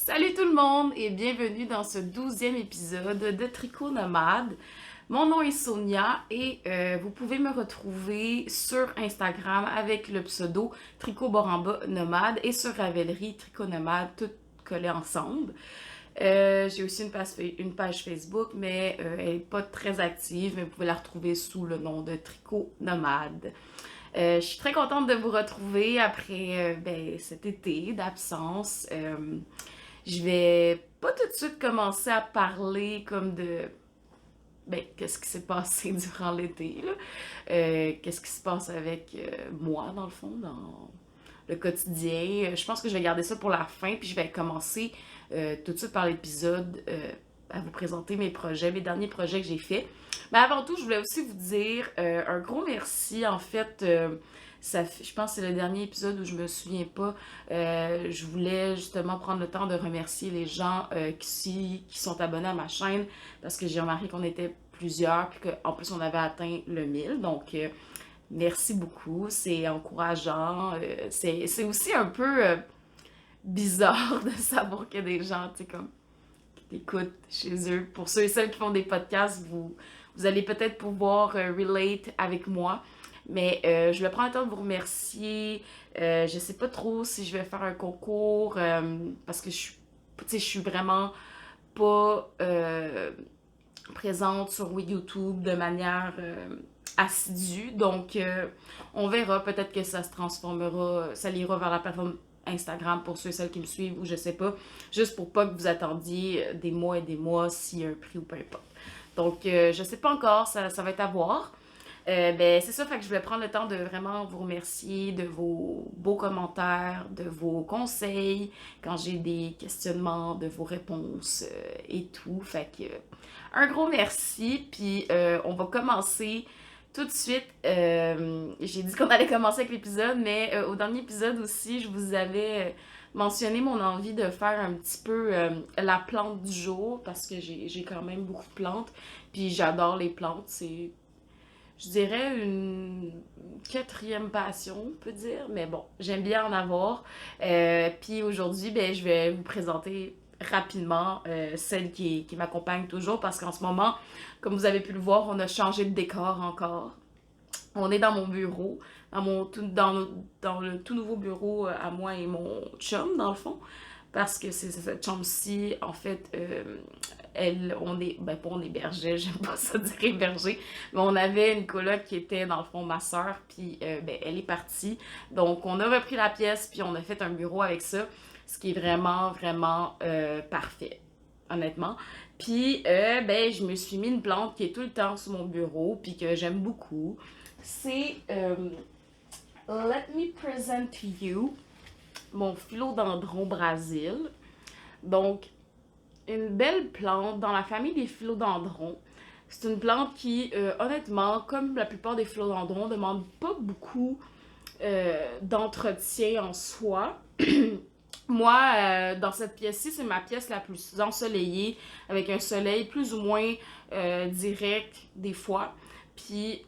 Salut tout le monde et bienvenue dans ce 12e épisode de Tricot Nomade. Mon nom est Sonia et vous pouvez me retrouver sur Instagram avec le pseudo Tricot Boramba Nomade et sur Ravelry Tricot Nomade, tout collé ensemble. J'ai aussi une page Facebook, mais elle n'est pas très active, mais vous pouvez la retrouver sous le nom de Tricot Nomade. Je suis très contente de vous retrouver après cet été d'absence. Je vais pas tout de suite commencer à parler comme de qu'est-ce qui s'est passé durant l'été, là. Qu'est-ce qui se passe avec moi, dans le fond, dans le quotidien. Je pense que je vais garder ça pour la fin, puis je vais commencer tout de suite par l'épisode à vous présenter mes projets, mes derniers projets que j'ai faits. Mais avant tout, je voulais aussi vous dire un gros merci. En fait, je pense que c'est le dernier épisode où je me souviens pas. Je voulais justement prendre le temps de remercier les gens qui sont abonnés à ma chaîne parce que j'ai remarqué qu'on était plusieurs puis qu'en plus on avait atteint le 1000. Donc, merci beaucoup. C'est encourageant. C'est aussi un peu bizarre de savoir qu'il y a des gens, tu sais, comme écoute chez eux. Pour ceux et celles qui font des podcasts, vous allez peut-être pouvoir relate avec moi. Mais je vais prendre le temps de vous remercier. Je sais pas trop si je vais faire un concours parce que je suis vraiment pas présente sur YouTube de manière assidue. Donc, on verra. Peut-être que ça se transformera, ça ira vers la plateforme Instagram pour ceux et celles qui me suivent ou je sais pas, juste pour pas que vous attendiez des mois et des mois s'il y a un prix ou peu importe. Donc, je sais pas encore, ça va être à voir. C'est ça, fait que je voulais prendre le temps de vraiment vous remercier de vos beaux commentaires, de vos conseils, quand j'ai des questionnements, de vos réponses et tout. Fait que un gros merci, puis on va commencer tout de suite. J'ai dit qu'on allait commencer avec l'épisode, mais au dernier épisode aussi, je vous avais mentionné mon envie de faire un petit peu la plante du jour, parce que j'ai quand même beaucoup de plantes, puis j'adore les plantes, c'est je dirais une quatrième passion, on peut dire, mais bon, j'aime bien en avoir. Puis aujourd'hui, je vais vous présenter rapidement celle qui m'accompagne toujours parce qu'en ce moment, comme vous avez pu le voir, on a changé de décor encore. On est dans mon bureau, dans le tout nouveau bureau à moi et mon chum, dans le fond, parce que c'est cette chambre-ci, en fait, on hébergeait, j'aime pas ça dire héberger, mais on avait une coloc qui était, dans le fond, ma soeur, puis elle est partie. Donc, on a repris la pièce, puis on a fait un bureau avec ça, ce qui est vraiment, vraiment parfait, honnêtement. Puis, je me suis mis une plante qui est tout le temps sur mon bureau, puis que j'aime beaucoup. C'est Let me present to you mon philodendron Brésil. Donc, une belle plante dans la famille des philodendrons. C'est une plante qui, honnêtement, comme la plupart des philodendrons, ne demande pas beaucoup d'entretien en soi. Moi, dans cette pièce-ci, c'est ma pièce la plus ensoleillée, avec un soleil plus ou moins direct des fois. Puis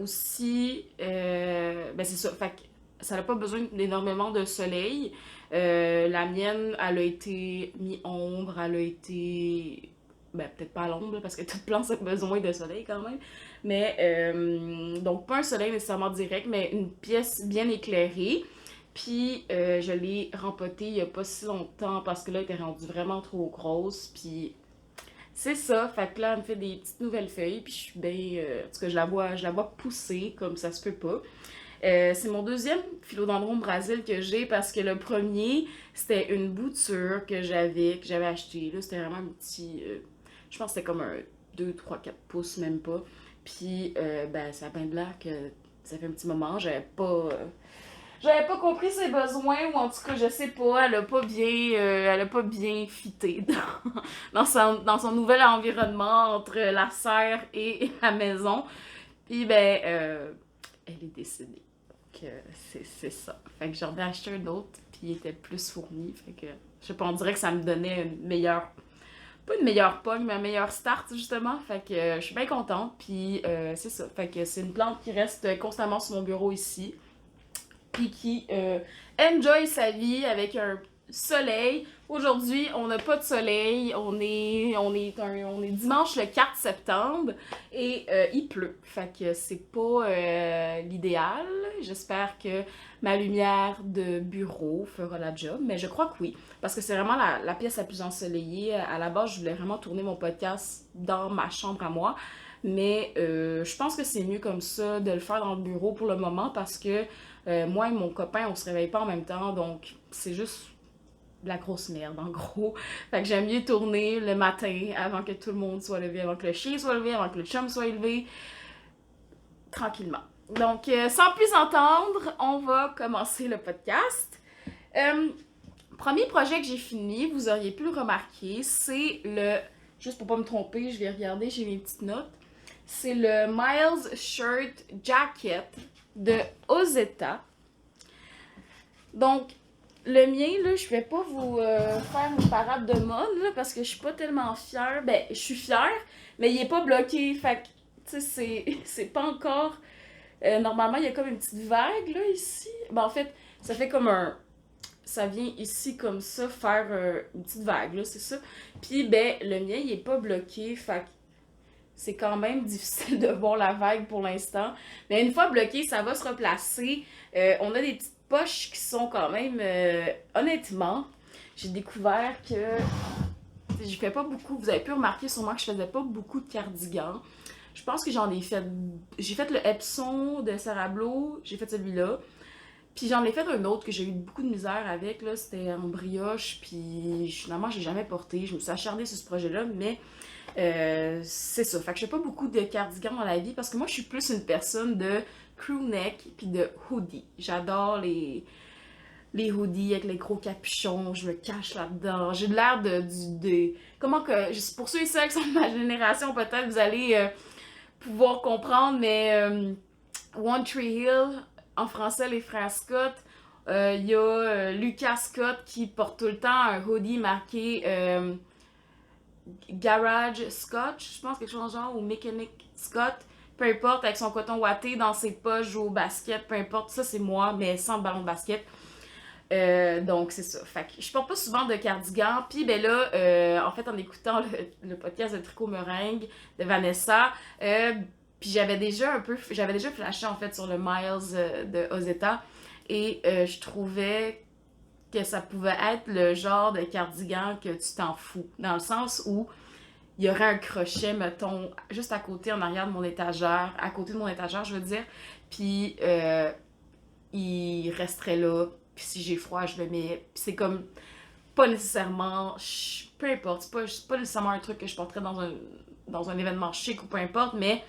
aussi, c'est ça, fait que ça n'a pas besoin d'énormément de soleil. La mienne, elle a été mi-ombre, elle a été peut-être pas à l'ombre, parce que toute plante a besoin de soleil quand même. Mais, donc pas un soleil nécessairement direct, mais une pièce bien éclairée. Puis, je l'ai rempotée il y a pas si longtemps, parce que là, elle était rendue vraiment trop grosse. Puis, c'est ça. Fait que là, elle me fait des petites nouvelles feuilles. Puis, je suis bien... en tout cas, je la vois pousser, comme ça se peut pas. C'est mon deuxième philodendron Brésil que j'ai parce que le premier, c'était une bouture que j'avais acheté. Là, c'était vraiment un petit. Je pense que c'était comme un 2, 3, 4 pouces, même pas. Puis, ça a bien de l'air que ça fait un petit moment. J'avais pas compris ses besoins, ou en tout cas, je sais pas, elle a pas bien fité dans son nouvel environnement entre la serre et la maison. Puis, elle est décédée. Que c'est ça. Fait que j'en ai acheté un autre, puis il était plus fourni. Fait que, je sais pas, on dirait que ça me donnait une meilleure, pas une meilleure pogne, mais un meilleur start, justement. Fait que je suis bien contente, puis c'est ça. Fait que c'est une plante qui reste constamment sur mon bureau ici, puis qui enjoy sa vie avec soleil. Aujourd'hui, on n'a pas de soleil. On est dimanche le 4 septembre et il pleut. Fait que c'est pas l'idéal. J'espère que ma lumière de bureau fera la job, mais je crois que oui. Parce que c'est vraiment la pièce la plus ensoleillée. À la base, je voulais vraiment tourner mon podcast dans ma chambre à moi. Mais je pense que c'est mieux comme ça de le faire dans le bureau pour le moment parce que moi et mon copain, on se réveille pas en même temps. Donc, c'est juste de la grosse merde, en gros. Fait que j'aime mieux tourner le matin avant que tout le monde soit levé, avant que le chien soit levé, avant que le chum soit levé, tranquillement. Donc, sans plus entendre, on va commencer le podcast. Euh, Premier projet que j'ai fini, vous auriez pu le remarquer, c'est le... Juste pour pas me tromper, je vais regarder, j'ai mes petites notes. C'est le Miles Shirt Jacket de Ozeta. Donc, le mien, là, je vais pas vous faire une parade de mode, là, parce que je suis pas tellement fière. Ben, je suis fière, mais il est pas bloqué. Fait que, tu sais, c'est pas encore... normalement, il y a comme une petite vague, là, ici. Ben, en fait, ça fait comme un... Ça vient ici, comme ça, faire une petite vague, là, c'est ça. Puis, ben, le mien, il est pas bloqué. Fait que c'est quand même difficile de voir la vague pour l'instant. Mais une fois bloqué, ça va se replacer. On a des petites poches qui sont quand même... honnêtement, j'ai découvert que je fais pas beaucoup. Vous avez pu remarquer sûrement que je faisais pas beaucoup de cardigans. Je pense que j'en ai fait... J'ai fait le Epson de Sarah Blo. J'ai fait celui-là. Puis j'en ai fait un autre que j'ai eu beaucoup de misère avec, là, c'était en brioche, puis finalement j'ai jamais porté, je me suis acharnée sur ce projet-là, mais c'est ça. Fait que je fais pas beaucoup de cardigans dans la vie parce que moi je suis plus une personne de crewneck puis de hoodie. J'adore les hoodies avec les gros capuchons, je me cache là-dedans. J'ai de l'air comment que... Pour ceux et celles qui sont de ma génération, peut-être vous allez pouvoir comprendre, mais One Tree Hill, en français, les frères Scott. Il y a Lucas Scott qui porte tout le temps un hoodie marqué Garage Scott, je pense, quelque chose dans le genre, ou Mechanic Scott. Peu importe, avec son coton ouaté dans ses poches, joue au basket, peu importe. Ça, c'est moi, mais sans ballon de basket. Donc, c'est ça. Fait que je porte pas souvent de cardigan. Puis, ben là, en fait, en écoutant le podcast de Tricot Meringue de Vanessa, puis j'avais déjà flashé en fait sur le Miles de Ozeta et je trouvais que ça pouvait être le genre de cardigan que tu t'en fous. Dans le sens où il y aurait un crochet, mettons, juste à côté, en arrière de mon étagère, à côté de mon étagère, je veux dire, puis il resterait là, puis si j'ai froid, je le mets, puis c'est comme pas nécessairement, peu importe, c'est pas nécessairement un truc que je porterais dans un événement chic ou peu importe, mais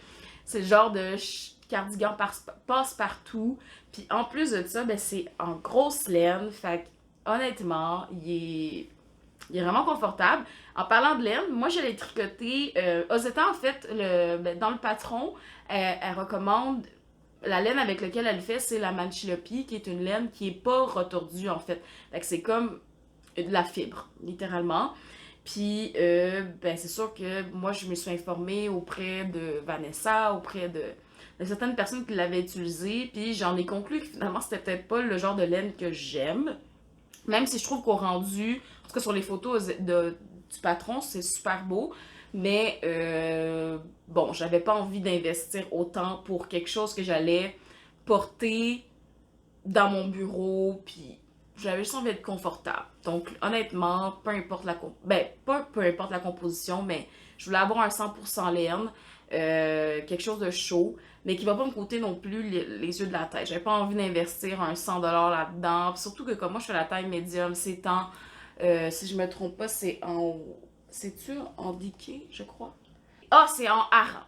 c'est le genre de cardigan passe-partout. Puis en plus de ça, ben c'est en grosse laine. Fait que, honnêtement, il est vraiment confortable. En parlant de laine, moi je l'ai tricoté. Ozeta, en fait, dans le patron, elle recommande la laine avec laquelle elle le fait, c'est la Manchilopi, qui est une laine qui est pas retordue en fait. Fait que c'est comme de la fibre, littéralement. Puis, ben, c'est sûr que moi, je me suis informée auprès de Vanessa, auprès de certaines personnes qui l'avaient utilisé, puis j'en ai conclu que finalement, c'était peut-être pas le genre de laine que j'aime. Même si je trouve qu'au rendu, en tout cas sur les photos du patron, c'est super beau. Mais bon, j'avais pas envie d'investir autant pour quelque chose que j'allais porter dans mon bureau, puis j'avais juste envie d'être confortable. Donc, honnêtement, peu importe ben, pas peu importe la composition, mais je voulais avoir un 100% laine, quelque chose de chaud, mais qui va pas me coûter non plus les yeux de la tête. J'avais pas envie d'investir un 100$ là-dedans. Puis surtout que comme moi, je fais la taille médium, c'est si je me trompe pas, c'est en... C'est-tu en diquet, je crois? Ah, c'est en hareng.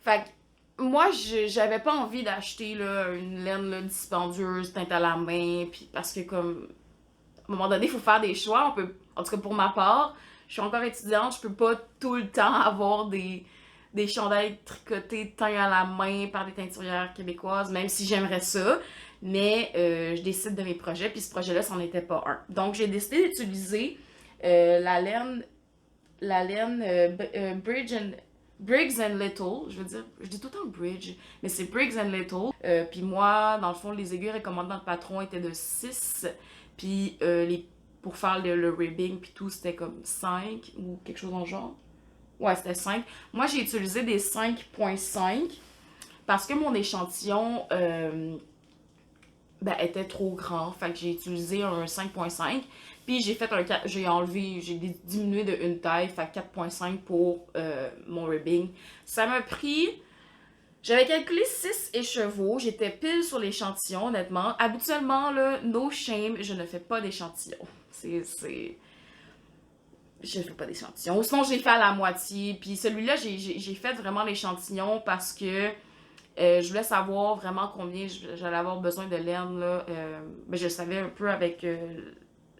Fait que moi, j'avais pas envie d'acheter là, une laine là, dispendieuse, teinte à la main, puis parce que comme, à un moment donné, il faut faire des choix. En tout cas pour ma part, je suis encore étudiante, je peux pas tout le temps avoir des chandails tricotés teints à la main par des teinturières québécoises, même si j'aimerais ça. Mais je décide de mes projets, puis ce projet-là, c'en était pas un. Donc j'ai décidé d'utiliser la laine Briggs and Little, je veux dire, je dis tout le temps Bridge, mais c'est Briggs and Little. Puis moi, dans le fond, les aiguilles recommandantes dans le patron étaient de 6, puis pour faire le ribbing puis tout, c'était comme 5 ou quelque chose dans le genre. Ouais, c'était 5. Moi, j'ai utilisé des 5.5 parce que mon échantillon ben, était trop grand. Fait que j'ai utilisé un 5.5. Puis j'ai enlevé, j'ai diminué de une taille, fait 4.5 pour mon ribbing. Ça m'a pris, j'avais calculé 6 écheveaux, j'étais pile sur l'échantillon, honnêtement. Habituellement, là, no shame, je ne fais pas d'échantillon. Je fais pas d'échantillon. Sinon, je l'ai fait à la moitié. Puis celui-là, j'ai fait vraiment l'échantillon parce que je voulais savoir vraiment combien j'allais avoir besoin de laine. Là. Ben, je le savais un peu avec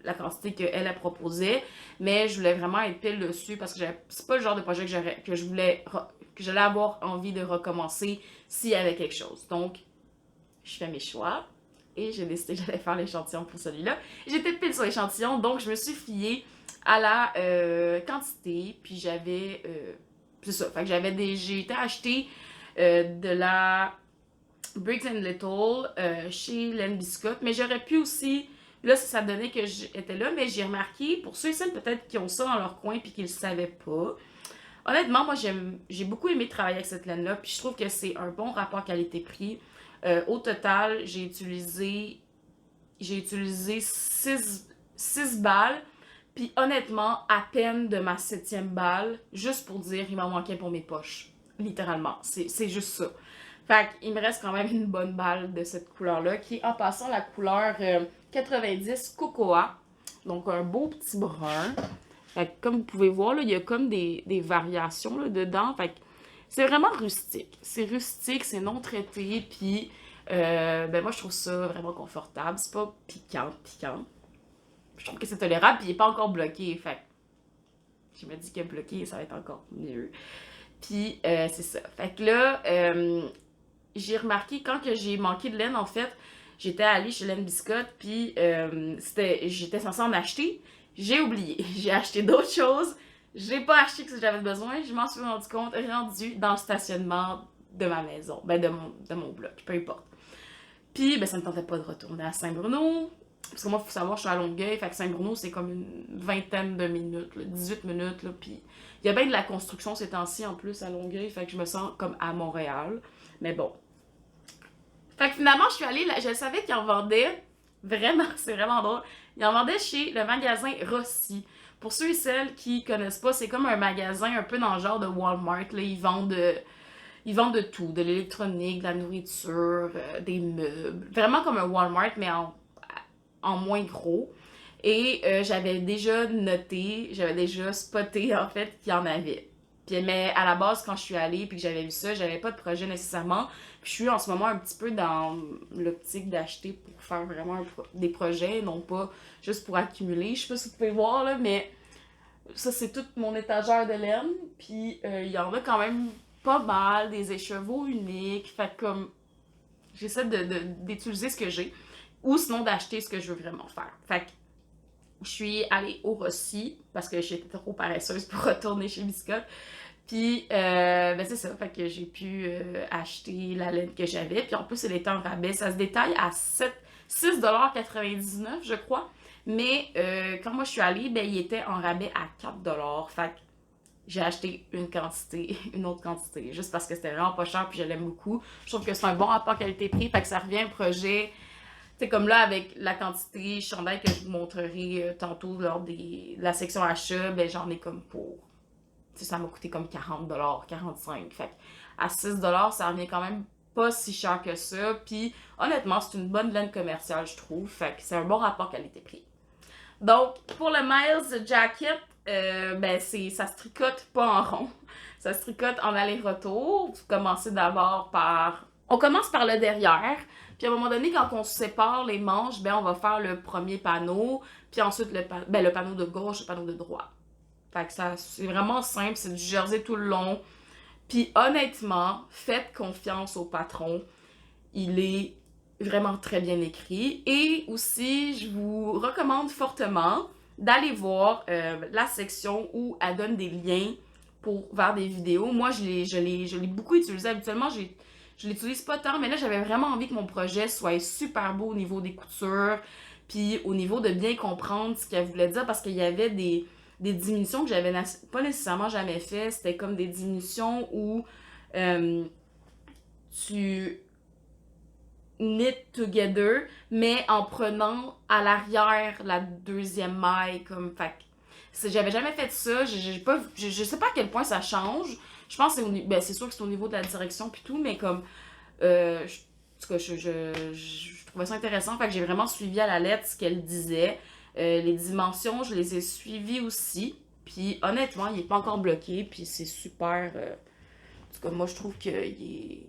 la quantité qu'elle proposait, mais je voulais vraiment être pile dessus parce que c'est pas le genre de projet que j'allais avoir envie de recommencer s'il y avait quelque chose. Donc, je fais mes choix et j'ai décidé que j'allais faire l'échantillon pour celui-là. J'étais pile sur l'échantillon, donc je me suis fiée à la quantité, puis j'avais... c'est ça, fait que j'ai été acheter de la Briggs Little chez Len Biscotte, mais j'aurais pu aussi, là ça donnait que j'étais là, mais j'ai remarqué, pour ceux et celles peut-être qui ont ça dans leur coin puis qui le savaient pas, honnêtement moi j'ai beaucoup aimé travailler avec cette laine là, puis je trouve que c'est un bon rapport qualité-prix. Au total, j'ai utilisé 6 balles, puis honnêtement, à peine de ma 7e balle, juste pour dire, il m'en manquait pour mes poches. Littéralement, c'est juste ça. Fait qu'il me reste quand même une bonne balle de cette couleur-là, qui est en passant la couleur 90 Cocoa. Donc un beau petit brun. Fait que comme vous pouvez voir, là, il y a comme des variations là, dedans. Fait que c'est vraiment rustique. C'est rustique, c'est non traité, puis ben moi je trouve ça vraiment confortable. C'est pas piquant. Je trouve que c'est tolérable, puis il est pas encore bloqué. Fait que je me dis que bloqué, ça va être encore mieux. Puis c'est ça. Fait que là, j'ai remarqué quand que j'ai manqué de laine, en fait, j'étais allée chez Laine Biscotte, puis j'étais censée en acheter. J'ai oublié. J'ai acheté d'autres choses. J'ai pas acheté ce que j'avais besoin. Je m'en suis rendu compte rendu dans le stationnement de ma maison. Ben, de mon bloc, peu importe. Puis, ben, ça me tentait pas de retourner à Saint-Bruno. Parce que moi, il faut savoir, je suis à Longueuil. Fait que Saint-Bruno, c'est comme une vingtaine de minutes, là, 18 minutes. Là, puis, il y a bien de la construction ces temps-ci en plus à Longueuil. Fait que je me sens comme à Montréal. Mais bon. Fait que finalement, je suis allée, je savais qu'ils en vendaient. Vraiment, c'est vraiment drôle. Ils en vendaient chez le magasin Rossi. Pour ceux et celles qui connaissent pas, c'est comme un magasin un peu dans le genre de Walmart. Là, ils vendent de tout, de l'électronique, de la nourriture, des meubles. Vraiment comme un Walmart, mais en moins gros. Et j'avais déjà noté, j'avais déjà spoté en fait qu'il y en avait. Puis, mais à la base, quand je suis allée puis que j'avais vu ça, j'avais pas de projet nécessairement. Puis je suis en ce moment un petit peu dans l'optique d'acheter pour faire vraiment des projets, non pas juste pour accumuler. Je sais pas si vous pouvez voir là, mais ça c'est toute mon étagère de laine. Puis il y en a quand même pas mal, des écheveaux uniques. Fait que comme j'essaie d'utiliser ce que j'ai. Ou sinon d'acheter ce que je veux vraiment faire. Fait que je suis allée au Rossi parce que j'étais trop paresseuse pour retourner chez Biscotte. Puis, ben c'est ça. Fait que j'ai pu acheter la laine que j'avais. Puis en plus, elle était en rabais. Ça se détaille à 6,99$, je crois. Mais quand moi je suis allée, ben il était en rabais à 4$. Fait que j'ai acheté une autre quantité. Juste parce que c'était vraiment pas cher puis je l'aime beaucoup. Je trouve que c'est un bon rapport qualité-prix. Fait que ça revient au projet. C'est comme là, avec la quantité chandail que je vous montrerai tantôt lors de la section achat, ben j'en ai comme pour... ça m'a coûté comme 40$, 45$. Fait à 6$, ça revient quand même pas si cher que ça. Puis honnêtement, c'est une bonne laine commerciale, je trouve. Fait que c'est un bon rapport qualité-prix. Donc, pour le Miles Jacket, ben ça se tricote pas en rond. Ça se tricote en aller-retour. Vous commencez d'abord par... On commence par le derrière. Puis à un moment donné, quand on sépare les manches, ben on va faire le premier panneau, puis ensuite le panneau de gauche, le panneau de droite. Fait que ça, c'est vraiment simple, c'est du jersey tout le long. Puis honnêtement, faites confiance au patron. Il est vraiment très bien écrit. Et aussi, je vous recommande fortement d'aller voir la section où elle donne des liens vers des vidéos. Moi, je l'ai beaucoup utilisé. Habituellement, je l'utilise pas tant, mais là, j'avais vraiment envie que mon projet soit super beau au niveau des coutures. puis au niveau de bien comprendre ce qu'elle voulait dire, parce qu'il y avait des diminutions que j'avais pas nécessairement jamais fait. C'était comme des diminutions où tu knit together, mais en prenant à l'arrière la deuxième maille, comme, fait j'avais jamais fait ça, je sais pas à quel point ça change. Je pense que c'est sûr que c'est au niveau de la direction puis tout, mais comme, en tout cas, je trouvais ça intéressant, fait que j'ai vraiment suivi à la lettre ce qu'elle disait. Les dimensions, je les ai suivies aussi, puis honnêtement, il est pas encore bloqué, puis c'est super, en tout cas, moi je trouve il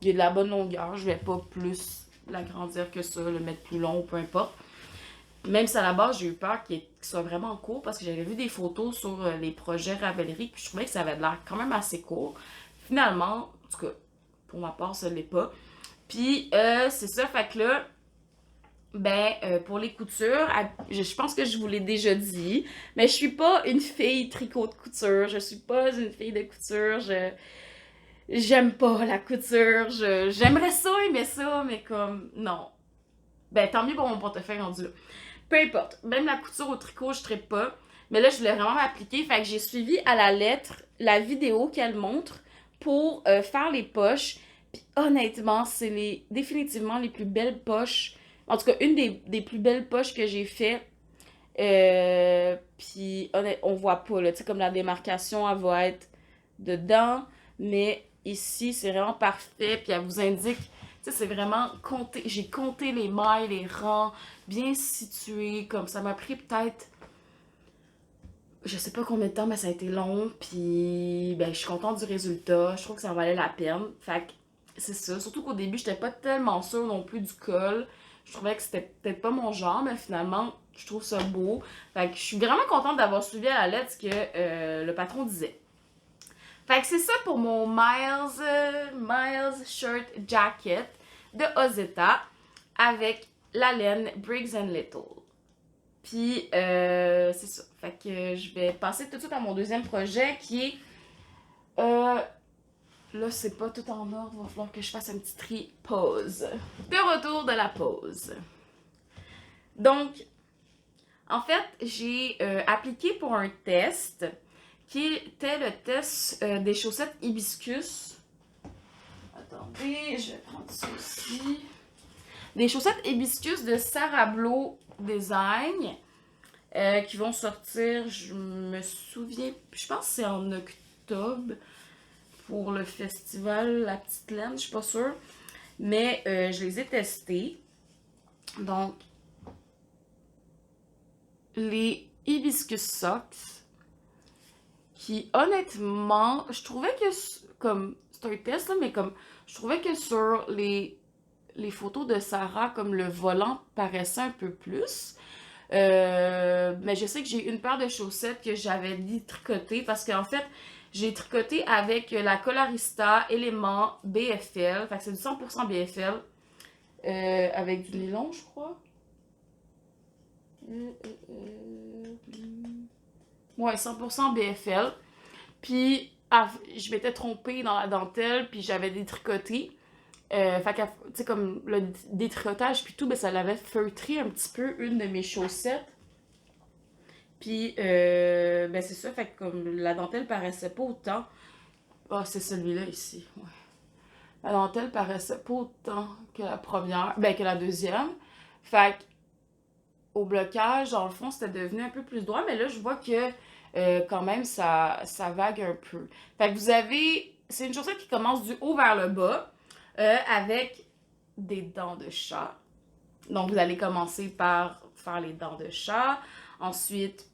est de la bonne longueur, je vais pas plus l'agrandir que ça, le mettre plus long ou peu importe. Même si à la base, j'ai eu peur qu'il soit vraiment court parce que j'avais vu des photos sur les projets Ravelry puis je trouvais que ça avait l'air quand même assez court. Finalement, en tout cas, pour ma part, ça l'est pas. Puis, c'est ça, fait que là, pour les coutures, je pense que je vous l'ai déjà dit, mais je suis pas une fille tricot de couture, je suis pas une fille de couture, j'aime pas la couture, j'aimerais ça, aimer ça, mais comme, non. Tant mieux pour mon portefeuille rendu là. Peu importe. Même la couture au tricot, je ne pas. Mais là, je voulais vraiment m'appliquer. Fait que j'ai suivi à la lettre la vidéo qu'elle montre pour faire les poches. Puis honnêtement, c'est définitivement les plus belles poches. En tout cas, une des plus belles poches que j'ai fait. Puis on voit pas, là. Tu sais, comme la démarcation, elle va être dedans. Mais ici, c'est vraiment parfait. Puis elle vous indique c'est vraiment compter. J'ai compté les mailles, les rangs, bien situés. Comme ça m'a pris peut-être, je sais pas combien de temps, mais ça a été long. Puis, je suis contente du résultat. Je trouve que ça en valait la peine. Fait que c'est ça. Surtout qu'au début, j'étais pas tellement sûre non plus du col. Je trouvais que c'était peut-être pas mon genre, mais finalement, je trouve ça beau. Fait que je suis vraiment contente d'avoir suivi à la lettre ce que le patron disait. Fait que c'est ça pour mon Miles Shirt Jacket de Ozeta avec la laine Briggs & Little. Puis, c'est ça. Fait que je vais passer tout de suite à mon deuxième projet qui est... là, c'est pas tout en ordre. Il va falloir que je fasse un petit tri pause. De retour de la pause. Donc, en fait, j'ai appliqué pour un test qui était le test des chaussettes hibiscus. Attendez, je vais prendre ça aussi. Des chaussettes hibiscus de Sarah Blow Design qui vont sortir, je me souviens, je pense que c'est en octobre pour le festival La Petite Laine, je suis pas sûre. Mais je les ai testées. Donc, les Hibiscus Socks qui, honnêtement, je trouvais que, comme, c'est un test, là, mais comme, je trouvais que sur les photos de Sarah, comme le volant paraissait un peu plus. Mais je sais que j'ai une paire de chaussettes que j'avais dit tricoter parce qu'en fait, j'ai tricoté avec la Colorista Element BFL. Fait que c'est du 100% BFL. Avec du nylon, je crois. Ouais, 100% BFL. Puis, je m'étais trompée dans la dentelle, puis j'avais détricoté. Fait que, tu sais, comme le détricotage, puis tout, ça l'avait feutré un petit peu une de mes chaussettes. Puis, c'est ça, fait que comme la dentelle paraissait pas autant. Ah, c'est celui-là ici, ouais. La dentelle paraissait pas autant que la première, que la deuxième. Fait que, au blocage, dans le fond, c'était devenu un peu plus droit, mais là, je vois que quand même, ça vague un peu. Fait que vous avez, c'est une chaussette qui commence du haut vers le bas, avec des dents de chat. Donc, vous allez commencer par faire les dents de chat. Ensuite,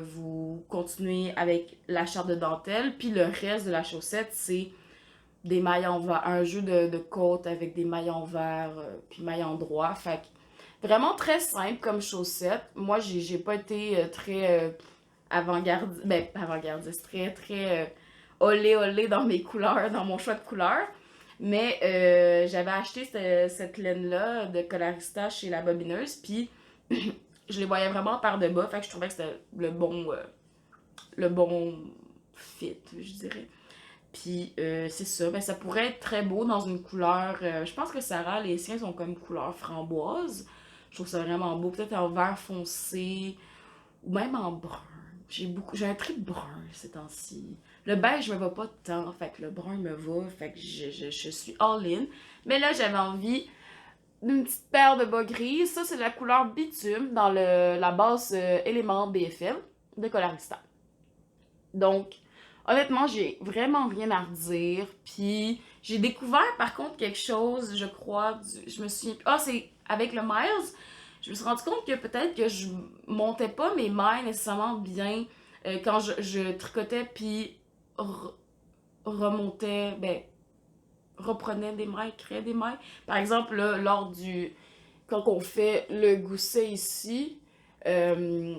vous continuez avec la chape de dentelle. Puis le reste de la chaussette, c'est des maillons verts, un jeu de côte avec des maillons verts, puis maillons droits. Fait que vraiment très simple comme chaussette. Moi, j'ai pas été très avant-gardiste, avant-gardiste, très olé dans mes couleurs, dans mon choix de couleurs. Mais j'avais acheté cette laine-là de Colorista chez la bobineuse, puis je les voyais vraiment par de bas, fait que je trouvais que c'était le bon fit, je dirais. Puis c'est ça, ça pourrait être très beau dans une couleur, je pense que Sarah, les siens sont comme couleur framboise. Je trouve ça vraiment beau. Peut-être en vert foncé ou même en brun. J'ai un trip brun ces temps-ci. Le beige me va pas tant, fait que le brun me va, fait que je suis all-in. Mais là, j'avais envie d'une petite paire de bas gris. Ça, c'est la couleur bitume dans la base élément BFM de Coloristan. Donc, honnêtement, j'ai vraiment rien à redire. Puis, j'ai découvert par contre quelque chose, je crois, je me suis... Ah, c'est avec le Miles. Je me suis rendu compte que peut-être que je montais pas mes mailles nécessairement bien quand je tricotais puis remontais, ben, reprenais des mailles, créais des mailles. Par exemple, là, quand on fait le gousset ici, euh,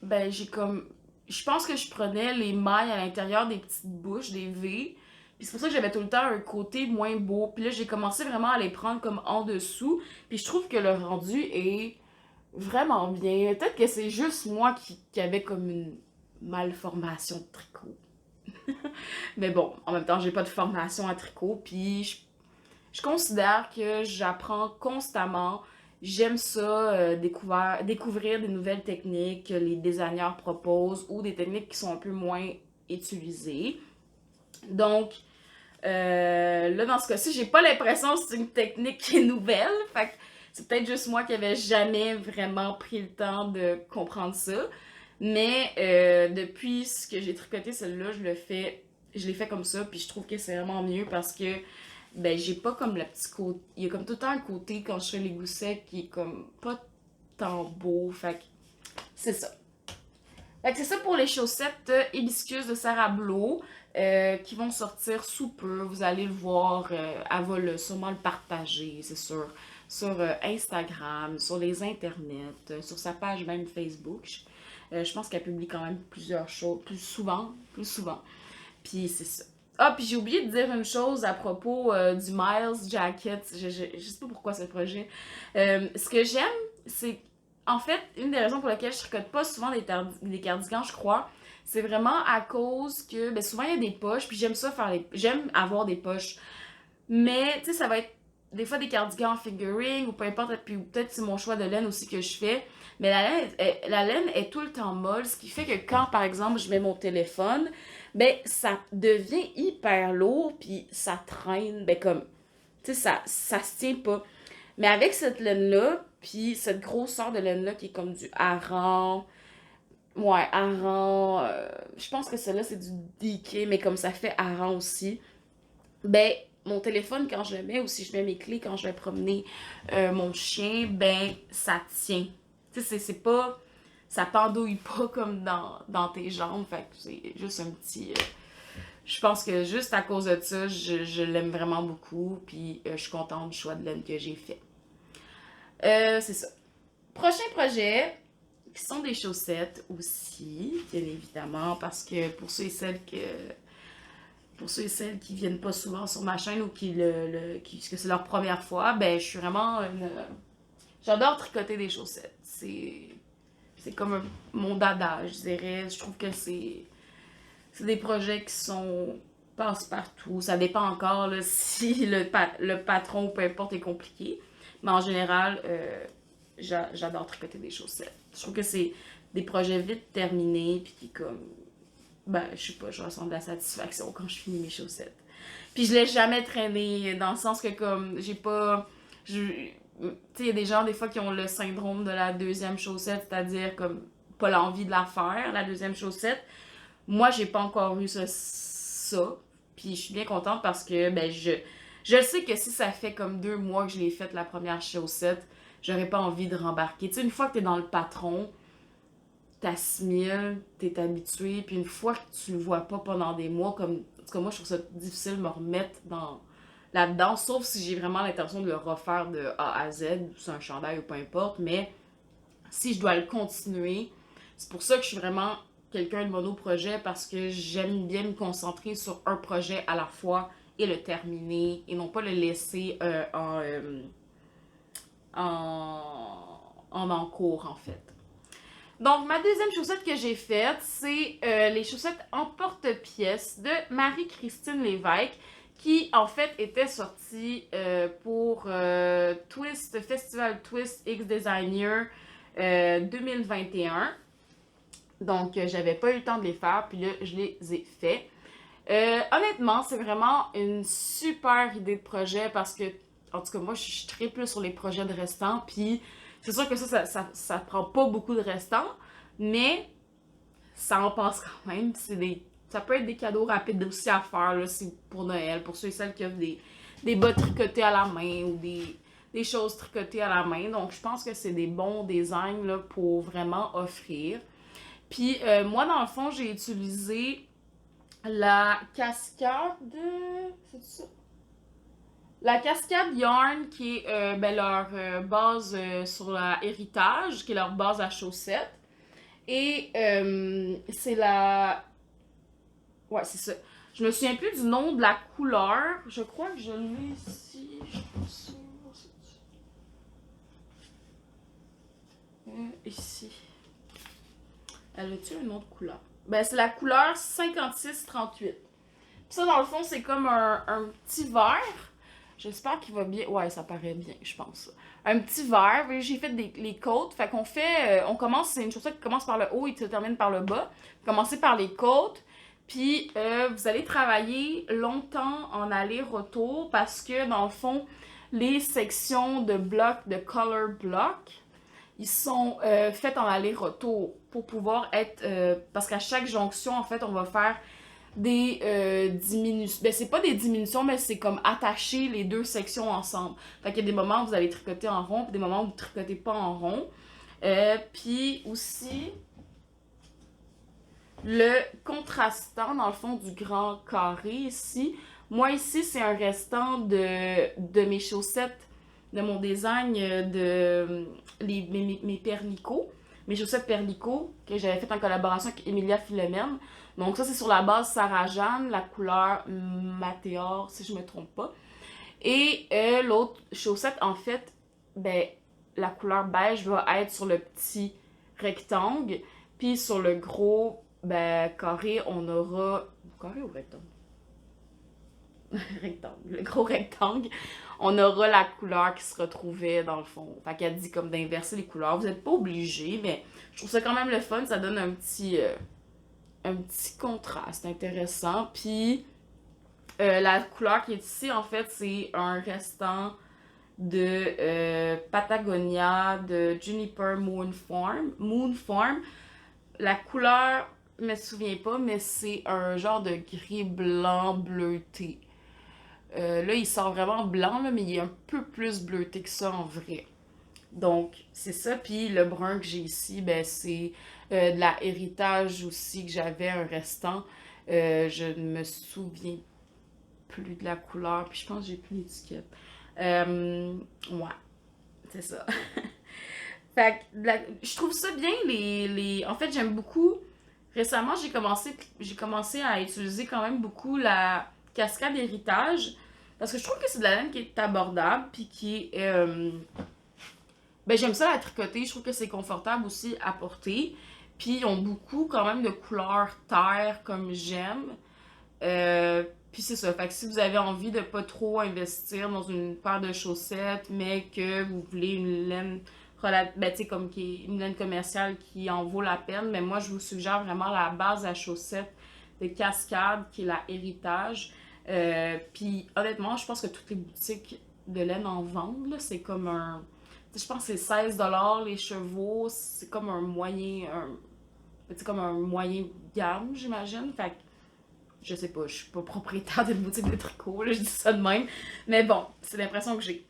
ben, j'ai comme... Je pense que je prenais les mailles à l'intérieur des petites bouches, des V. Puis c'est pour ça que j'avais tout le temps un côté moins beau. Puis là, j'ai commencé vraiment à les prendre comme en dessous. Puis je trouve que le rendu est vraiment bien. Peut-être que c'est juste moi qui avait comme une malformation de tricot. Mais bon, en même temps, j'ai pas de formation à tricot. Puis je considère que j'apprends constamment. J'aime ça, découvrir des nouvelles techniques que les designers proposent ou des techniques qui sont un peu moins utilisées. Donc, là, dans ce cas-ci, j'ai pas l'impression que c'est une technique qui est nouvelle. Fait que c'est peut-être juste moi qui avait jamais vraiment pris le temps de comprendre ça. Mais depuis ce que j'ai tricoté celle-là, je l'ai fait comme ça. Puis je trouve que c'est vraiment mieux parce que ben j'ai pas comme le petit côté. Il y a comme tout le temps un côté quand je fais les goussets qui est comme pas tant beau. Fait que c'est ça. Fait que c'est ça pour les chaussettes hibiscus de Sarah Blow qui vont sortir sous peu. Vous allez le voir. Elle va sûrement le partager, c'est sûr. Sur Instagram, sur les internets, sur sa page même Facebook. Je pense qu'elle publie quand même plusieurs choses, plus souvent. Puis c'est ça. Ah, puis j'ai oublié de dire une chose à propos du Miles Jacket. Je sais pas pourquoi ce projet. Ce que j'aime, c'est en fait une des raisons pour lesquelles je tricote pas souvent des cardigans, je crois. C'est vraiment à cause que ben, souvent il y a des poches, puis j'aime avoir des poches. Mais tu sais, ça va être des fois des cardigans en fingering ou peu importe, puis peut-être c'est mon choix de laine aussi que je fais. Mais la laine est tout le temps molle, ce qui fait que quand, par exemple, je mets mon téléphone, ben, ça devient hyper lourd, puis ça traîne, ben, comme, tu sais, ça se tient pas. Mais avec cette laine-là, puis cette grosseur de laine-là qui est comme du hareng, ouais, hareng, je pense que celle-là, c'est du DK, mais comme ça fait hareng aussi, ben, mon téléphone, quand je le mets, ou si je mets mes clés quand je vais promener mon chien, ben, ça tient. Tu sais, c'est pas... Ça pendouille pas comme dans tes jambes. Fait que c'est juste un petit... je pense que juste à cause de ça, je l'aime vraiment beaucoup. Puis je suis contente du choix de laine que j'ai fait. C'est ça. Prochain projet, qui sont des chaussettes aussi, bien évidemment, parce que pour ceux et celles qui viennent pas souvent sur ma chaîne ou que c'est leur première fois, ben je suis vraiment j'adore tricoter des chaussettes. C'est comme mon dada, je dirais. Je trouve que c'est des projets qui sont passe-partout. Ça dépend encore là, si le patron ou peu importe est compliqué. Mais en général, j'adore tricoter des chaussettes. Je trouve que c'est des projets vite terminés, puis qui comme ben, je sais pas, je ressens de la satisfaction quand je finis mes chaussettes. Puis je laisse jamais traîner, dans le sens que comme, j'ai pas... Tu sais, il y a des gens des fois qui ont le syndrome de la deuxième chaussette, c'est-à-dire comme pas l'envie de la faire, la deuxième chaussette. Moi, j'ai pas encore eu ça. Puis je suis bien contente parce que ben je sais que si ça fait comme 2 mois que je l'ai faite la première chaussette, j'aurais pas envie de rembarquer. Tu sais, une fois que t'es dans le patron, t'assimiles, t'es habitué, puis une fois que tu le vois pas pendant des mois, comme, en tout cas moi je trouve ça difficile de me remettre là-dedans, sauf si j'ai vraiment l'intention de le refaire de A à Z, ou c'est un chandail ou peu importe, mais si je dois le continuer, c'est pour ça que je suis vraiment quelqu'un de monoprojet, parce que j'aime bien me concentrer sur un projet à la fois et le terminer, et non pas le laisser en cours en fait. Donc, ma deuxième chaussette que j'ai faite, c'est les chaussettes en porte-pièce de Marie-Christine Lévesque, qui en fait était sorti pour Twist, Festival Twist X Designer 2021. Donc, j'avais pas eu le temps de les faire, puis là, je les ai faits. Honnêtement, c'est vraiment une super idée de projet parce que, en tout cas, moi, je suis très plus sur les projets de restants, puis c'est sûr que ça prend pas beaucoup de restants, mais ça en passe quand même. Ça peut être des cadeaux rapides aussi à faire là, pour Noël, pour ceux et celles qui offrent des bas tricotés à la main ou des choses tricotées à la main. Donc, je pense que c'est des bons designs là, pour vraiment offrir. Puis, moi, dans le fond, j'ai utilisé la cascade. C'est ça? La cascade Yarn, qui est leur base sur la héritage, qui est leur base à chaussettes. Et c'est la. Ouais, c'est ça. Je me souviens plus du nom de la couleur. Je crois que je l'ai ici. Je suis pas sûre. Ici. Elle a-tu un nom de couleur? Ben, c'est la couleur 5638. Puis ça, dans le fond, c'est comme un petit vert. J'espère qu'il va bien. Ouais, ça paraît bien, je pense. Un petit vert. J'ai fait les côtes. Fait qu'on fait. On commence, c'est une chaussette qui commence par le haut et qui se termine par le bas. Commencez par les côtes. Puis vous allez travailler longtemps en aller-retour parce que, dans le fond, les sections de blocs, de color block, ils sont faits en aller-retour pour pouvoir être... parce qu'à chaque jonction, en fait, on va faire des diminutions. Ben, c'est pas des diminutions, mais c'est comme attacher les deux sections ensemble. Fait qu'il y a des moments où vous allez tricoter en rond, puis des moments où vous tricotez pas en rond. Puis aussi, le contrastant, dans le fond, du grand carré ici. Moi, ici, c'est un restant de mes chaussettes, de mon design mes perlicots. Mes chaussettes perlicots que j'avais faites en collaboration avec Emilia Philomène. Donc ça, c'est sur la base Sarah Jeanne, la couleur Matéor, si je me trompe pas. Et l'autre chaussette, en fait, ben, la couleur beige va être sur le petit rectangle. Puis sur le gros carré, on aura... Carré ou rectangle? Rectangle. Le gros rectangle, on aura la couleur qui se retrouvait dans le fond. Fait qu'elle dit comme d'inverser les couleurs. Vous n'êtes pas obligé, mais je trouve ça quand même le fun. Ça donne un petit contraste intéressant. Puis la couleur qui est ici, en fait, c'est un restant de Patagonia, de Juniper Moonform. La couleur, je me souviens pas, mais c'est un genre de gris blanc bleuté. Là, il sort vraiment blanc, là, mais il est un peu plus bleuté que ça en vrai. Donc, c'est ça. Puis le brun que j'ai ici, ben, c'est de la héritage aussi que j'avais un restant. Je ne me souviens plus de la couleur. Puis je pense que j'ai plus l'étiquette. Ouais, c'est ça. Fait que je trouve ça bien En fait, j'aime beaucoup. Récemment, j'ai commencé à utiliser quand même beaucoup la cascade héritage parce que je trouve que c'est de la laine qui est abordable puis qui est ben j'aime ça la tricoter, je trouve que c'est confortable aussi à porter. Puis ils ont beaucoup quand même de couleurs terre comme j'aime. Puis c'est ça, fait que si vous avez envie de pas trop investir dans une paire de chaussettes, mais que vous voulez une laine ben, comme une laine commerciale qui en vaut la peine, mais moi je vous suggère vraiment la base à chaussettes de cascade qui est la héritage. Puis honnêtement, je pense que toutes les boutiques de laine en vendent, là, c'est comme un... Je pense que c'est 16$ les chevaux, c'est comme un moyen... comme un moyen gamme, j'imagine. Fait que je sais pas, je suis pas propriétaire d'une boutique de tricot, là, je dis ça de même. Mais bon, c'est l'impression que j'ai.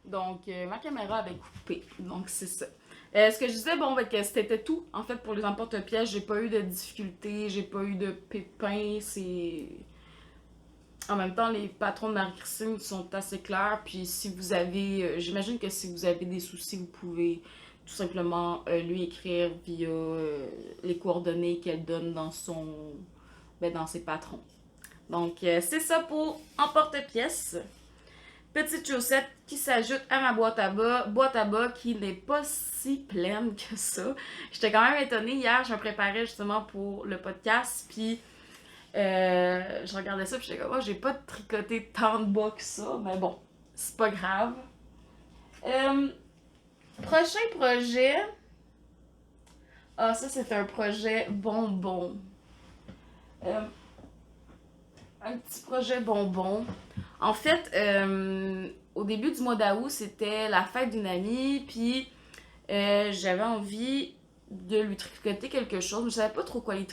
Donc, ma caméra avait coupé. Donc, c'est ça. Ce que je disais, bon, c'était tout. En fait, pour les emporte-pièces, j'ai pas eu de difficultés, j'ai pas eu de pépins. C'est... En même temps, les patrons de Marie-Christine sont assez clairs. Puis, si vous avez... j'imagine que si vous avez des soucis, vous pouvez tout simplement lui écrire via les coordonnées qu'elle donne dans dans ses patrons. Donc, c'est ça pour emporte-pièces. Petite chaussette qui s'ajoute à ma boîte à bas qui n'est pas si pleine que ça. J'étais quand même étonnée hier, je me préparais justement pour le podcast, puis Je regardais ça, puis j'étais comme, oh, j'ai pas tricoté tant de bas que ça, mais bon, c'est pas grave. Prochain projet. Ah, ça, c'est un projet bonbon. Euh, un petit projet bonbon. En fait, au début du mois d'août, c'était la fête d'une amie, puis j'avais envie de lui tricoter quelque chose, mais je savais pas trop quoi lui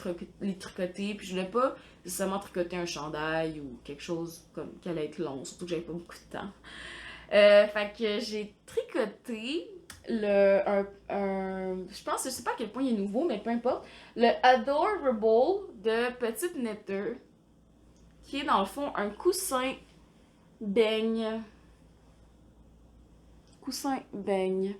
tricoter, puis je voulais pas nécessairement tricoter un chandail ou quelque chose comme qui allait être long, surtout que j'avais pas beaucoup de temps. Fait que j'ai tricoté je pense, je sais pas à quel point il est nouveau, mais peu importe, le Adorable de Petite Knitteur, qui est dans le fond un coussin beigne. Coussin beigne.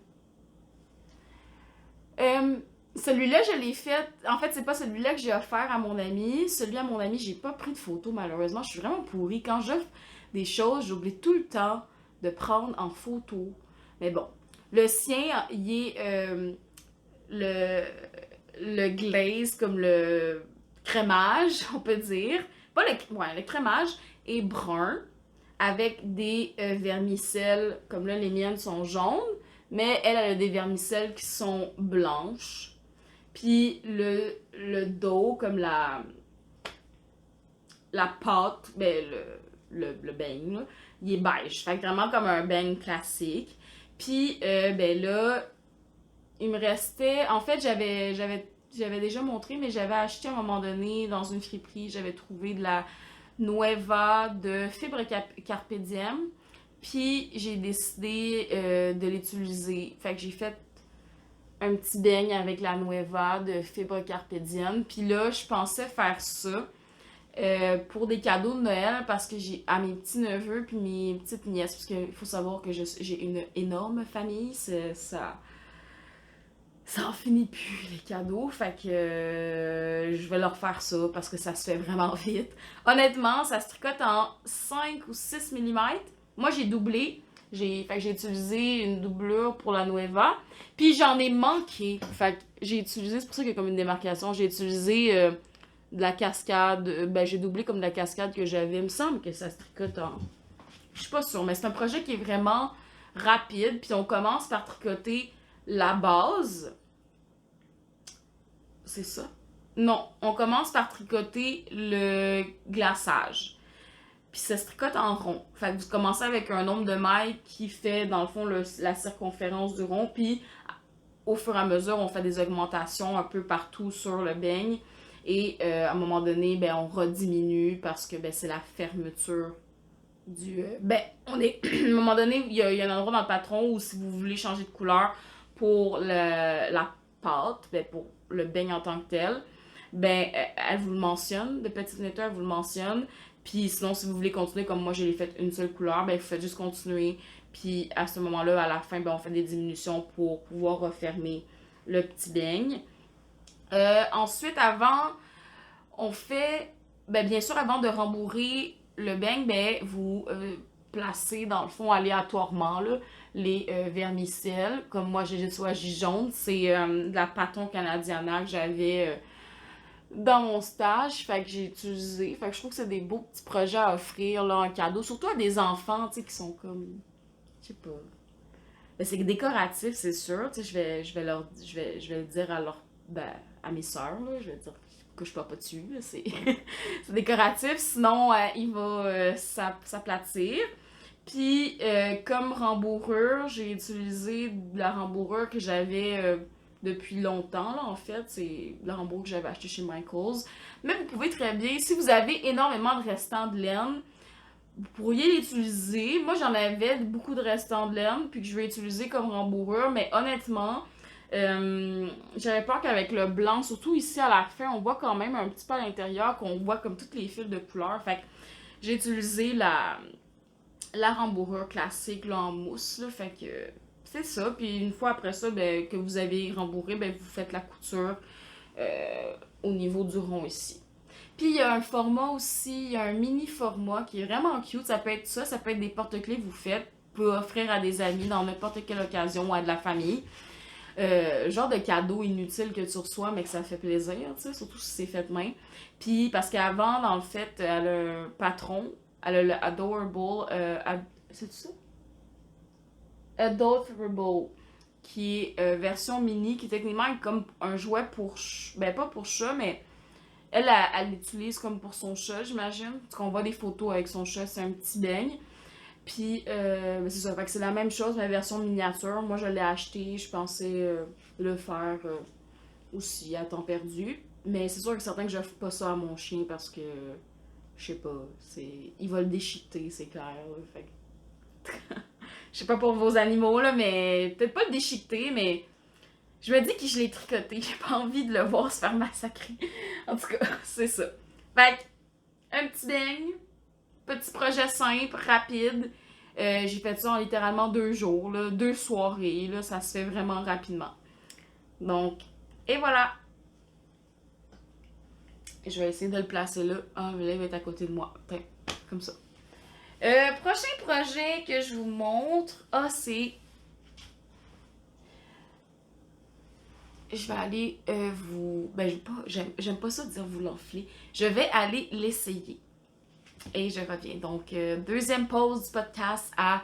Celui-là, je l'ai fait. En fait, c'est pas celui-là que j'ai offert à mon ami. Celui à mon ami, j'ai pas pris de photo, malheureusement. Je suis vraiment pourrie. Quand j'offre des choses, j'oublie tout le temps de prendre en photo. Mais bon. Le sien, il est le glaze, comme le crémage, on peut dire. Pas le crémage est brun avec des vermicelles, comme là, les miennes sont jaunes, mais elle a des vermicelles qui sont blanches. Puis le dos, comme la pâte, ben le beigne, là, il est beige. Fait que vraiment comme un beigne classique. Puis, ben là, il me restait... En fait, j'avais déjà montré, mais j'avais acheté à un moment donné dans une friperie, j'avais trouvé de la Nueva de fibre Carpe Diem. Puis, j'ai décidé de l'utiliser. Fait que j'ai fait un petit beigne avec la Nueva de fibre Carpe Diem. Puis là, je pensais faire ça pour des cadeaux de Noël parce que j'ai à mes petits neveux puis mes petites nièces. Parce qu'il faut savoir que j'ai une énorme famille. Ça en finit plus les cadeaux. Fait que je vais leur faire ça parce que ça se fait vraiment vite. Honnêtement, ça se tricote en 5 ou 6 mm. Moi, j'ai doublé. Fait que j'ai utilisé une doublure pour la Nueva. Puis j'en ai manqué. Fait que j'ai utilisé, c'est pour ça qu'il y a comme une démarcation. J'ai utilisé de la cascade. Ben, j'ai doublé comme de la cascade que j'avais. Il me semble que ça se tricote en. Je suis pas sûre, mais c'est un projet qui est vraiment rapide. Puis on commence par tricoter la base. C'est ça? Non, on commence par tricoter le glaçage. Puis ça se tricote en rond. Fait que vous commencez avec un nombre de mailles qui fait, dans le fond, la circonférence du rond. Puis au fur et à mesure, on fait des augmentations un peu partout sur le beigne. Et à un moment donné, ben, on rediminue parce que ben, c'est la fermeture du... ben, on est... à un moment donné, il y a un endroit dans le patron où si vous voulez changer de couleur pour la pâte, ben, pour le beigne en tant que tel, ben, elle vous le mentionne. De Petite Knitteur, elle vous le mentionne. Puis sinon, si vous voulez continuer comme moi, j'ai fait une seule couleur, ben vous faites juste continuer. Puis à ce moment-là, à la fin, ben, on fait des diminutions pour pouvoir refermer le petit beigne. Ensuite, on fait, ben, bien sûr, avant de rembourrer le beigne, ben, vous placez dans le fond aléatoirement là, les vermicelles. Comme moi, j'ai choisi jaune, c'est de la Paton Canadiana que j'avais dans mon stage, fait que j'ai utilisé. Fait que je trouve que c'est des beaux petits projets à offrir là, en cadeau, surtout à des enfants, tu sais, qui sont comme, je sais pas. Ben, c'est décoratif, c'est sûr, tu sais, je vais le dire à ben, à mes sœurs, là, je vais dire que je ne pas dessus, là, c'est c'est décoratif, sinon il va s'aplatir. Puis comme rembourrure, j'ai utilisé de la rembourrure que j'avais depuis longtemps, là, en fait. C'est la rembourrure que j'avais acheté chez Michaels. Mais vous pouvez très bien, si vous avez énormément de restants de laine, vous pourriez l'utiliser. Moi, j'en avais beaucoup de restants de laine, puis que je vais utiliser comme rembourrure, mais honnêtement, j'avais peur qu'avec le blanc, surtout ici à la fin, on voit quand même un petit peu à l'intérieur qu'on voit comme toutes les fils de couleur. Fait que j'ai utilisé la rembourrure classique là, en mousse. Là, fait que c'est ça. Puis une fois après ça, ben, que vous avez rembourré, ben, vous faites la couture au niveau du rond ici. Puis il y a un format aussi, il y a un mini format qui est vraiment cute. Ça peut être ça peut être des porte-clés que vous faites. Vous pouvez offrir à des amis dans n'importe quelle occasion ou à de la famille. genre de cadeau inutile que tu reçois, mais que ça fait plaisir, tu sais, surtout si c'est fait main. Puis, parce qu'avant, dans le fait, elle a un patron, elle a le Adorable, c'est ça? Adorable, qui est version mini, qui techniquement est comme un jouet pour, ben pas pour chat, mais elle l'utilise comme pour son chat, j'imagine. Parce qu'on voit des photos avec son chat, c'est un petit beigne. Puis, ben c'est ça, fait que c'est la même chose, mais version miniature. Moi, je l'ai acheté, je pensais le faire aussi à temps perdu. Mais c'est sûr que certain que je n'offre pas ça à mon chien parce que, je sais pas, il va le déchiqueter, c'est clair. Là, fait que je sais pas pour vos animaux, là, mais peut-être pas le déchiqueter, mais je me dis que je l'ai tricoté. J'ai pas envie de le voir se faire massacrer. En tout cas, c'est ça. Fait que, un petit beigne, petit projet simple, rapide. J'ai fait ça en littéralement 2 jours, là, 2 soirées. Là, ça se fait vraiment rapidement. Donc, et voilà. Je vais essayer de le placer là. Ah, mais là, il va être à côté de moi. Tiens, comme ça. Prochain projet que je vous montre. Ah, c'est. Je vais aller vous. Ben, j'aime pas ça dire vous l'enfler. Je vais aller l'essayer. Et je reviens. Donc, deuxième pause du podcast à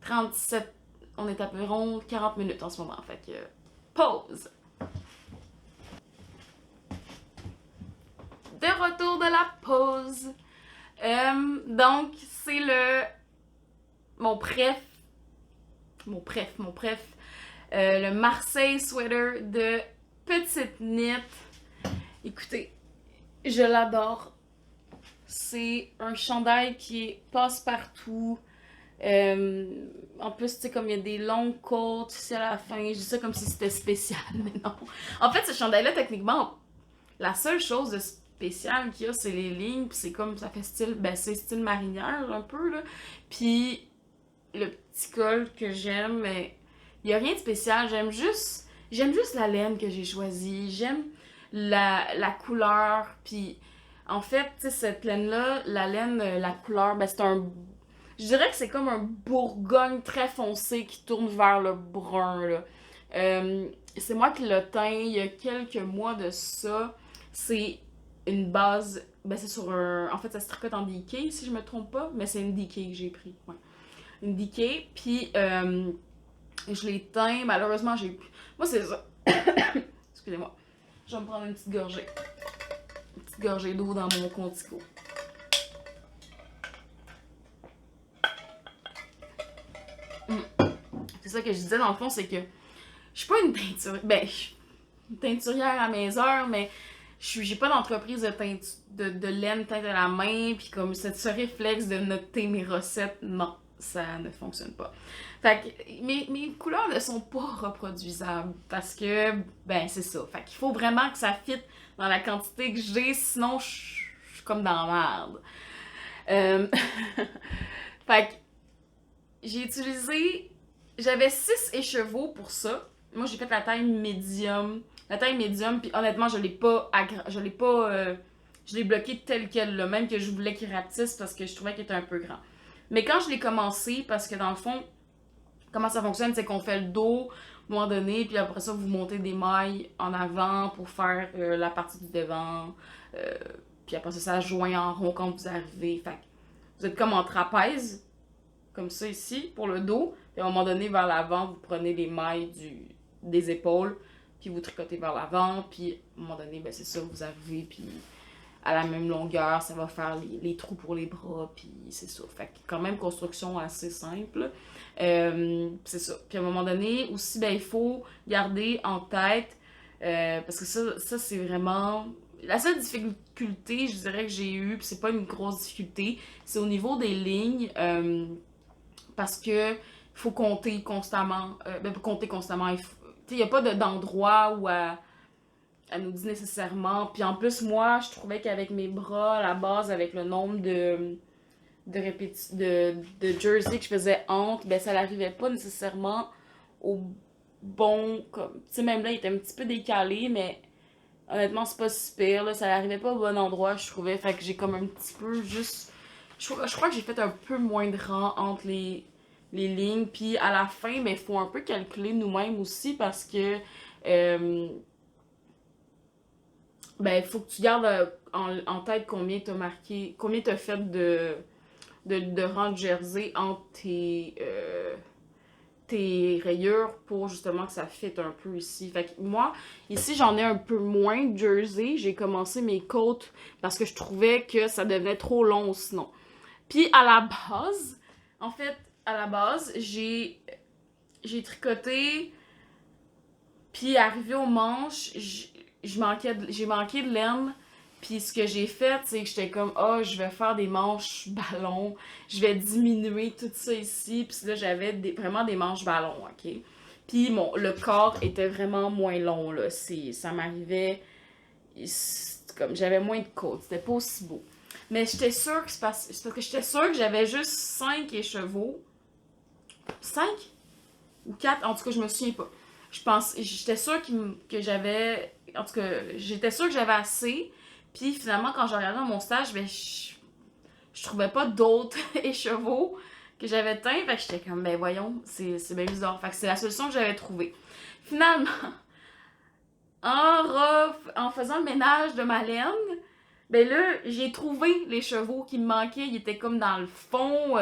37. On est à environ 40 minutes en ce moment. Fait que, pause. De retour de la pause. Donc, c'est mon préf. Le Marseille sweater de Petite Knit. Écoutez, je l'adore. C'est un chandail qui passe partout. En plus, tu sais, comme il y a des longues côtes ici à la fin, je dis ça comme si c'était spécial, mais non. En fait, ce chandail-là, techniquement, la seule chose de spécial qu'il y a, c'est les lignes, puis c'est comme, ça fait style, ben c'est style marinière, un peu, là. Puis, le petit col que j'aime, mais il y a rien de spécial, j'aime juste la laine que j'ai choisie, j'aime la couleur, puis en fait, tu sais, cette laine-là, la laine, la couleur, ben c'est un. Je dirais que c'est comme un bourgogne très foncé qui tourne vers le brun, là. C'est moi qui l'ai teint il y a quelques mois de ça. C'est une base. Ben, c'est sur un. En fait, ça se tricote en DK, si je me trompe pas, mais c'est une DK que j'ai pris. Ouais. Une DK, puis je l'ai teint. Malheureusement, j'ai. Moi, c'est ça. Excusez-moi. Je vais me prendre une petite gorgée. Une petite gorgée d'eau dans mon Contico. C'est ça que je disais dans le fond, c'est que je suis pas une teinturière. Ben, une teinturière à mes heures, mais j'ai pas d'entreprise de laine teinte à la main, puis comme ce réflexe de noter mes recettes, non, ça ne fonctionne pas. Fait que mes couleurs ne sont pas reproduisables parce que, ben, c'est ça. Fait qu'il faut vraiment que ça fitte dans la quantité que j'ai, sinon je suis comme dans la merde. Fait que j'ai utilisé. J'avais 6 écheveaux pour ça. Moi, j'ai fait la taille médium. La taille médium, puis honnêtement, je l'ai pas. Je l'ai bloqué tel quel, là, même que je voulais qu'il rapetisse parce que je trouvais qu'il était un peu grand. Mais quand je l'ai commencé, parce que dans le fond, comment ça fonctionne, c'est qu'on fait le dos à un moment donné, puis après ça, vous montez des mailles en avant pour faire la partie du devant. Euh, puis après ça, ça joint en rond quand vous arrivez. Fait que vous êtes comme en trapèze, comme ça ici, pour le dos. Puis à un moment donné, vers l'avant, vous prenez les mailles des épaules, puis vous tricotez vers l'avant. Puis à un moment donné, ben c'est ça, vous arrivez, puis à la même longueur, ça va faire les trous pour les bras, puis c'est ça. Fait que quand même, construction assez simple. C'est ça. Puis à un moment donné, aussi, ben il faut garder en tête, parce que ça c'est vraiment. La seule difficulté, je dirais, que j'ai eue, puis c'est pas une grosse difficulté, c'est au niveau des lignes. Parce que faut compter constamment. Ben, compter constamment. Il n'y a pas d'endroit où elle nous dit nécessairement. Puis en plus, moi, je trouvais qu'avec mes bras, à la base, avec le nombre de jersey que je faisais entre, ben ça n'arrivait pas nécessairement au bon. Tu sais, même là, il était un petit peu décalé, mais honnêtement, c'est pas si pire. Là, ça n'arrivait pas au bon endroit, je trouvais. Fait que j'ai comme un petit peu juste. Je crois que j'ai fait un peu moins de rang entre les lignes. Puis à la fin, ben, il faut un peu calculer nous-mêmes aussi parce que ben, il faut que tu gardes en tête combien t'as marqué, combien t'as fait de rangs de jersey entre tes rayures pour justement que ça fitte un peu ici. Fait que moi, ici, j'en ai un peu moins de jersey. J'ai commencé mes côtes parce que je trouvais que ça devenait trop long sinon. Puis à la base, en fait, à la base, j'ai tricoté, puis arrivé aux manches, j'ai manqué de laine. Puis ce que j'ai fait, c'est que j'étais comme, ah, oh, je vais faire des manches ballons, je vais diminuer tout ça ici. Puis là, j'avais vraiment des manches ballons, ok? Puis le corps était vraiment moins long, là. Ça m'arrivait, comme, j'avais moins de côtes, c'était pas aussi beau. Mais j'étais sûre que c'est parce que j'étais sûre que j'avais juste 5 écheveaux. 5 ou 4, en tout cas, je me souviens pas. J'étais sûre que j'avais, en tout cas, j'étais sûre que j'avais assez. Puis finalement, quand je regardais dans mon stage, ben, je trouvais pas d'autres écheveaux que j'avais teints. Fait que j'étais comme, ben voyons, c'est bien bizarre. Fait que c'est la solution que j'avais trouvée. Finalement, en faisant le ménage de ma laine, ben là, j'ai trouvé les chevaux qui me manquaient. Ils étaient comme dans le fond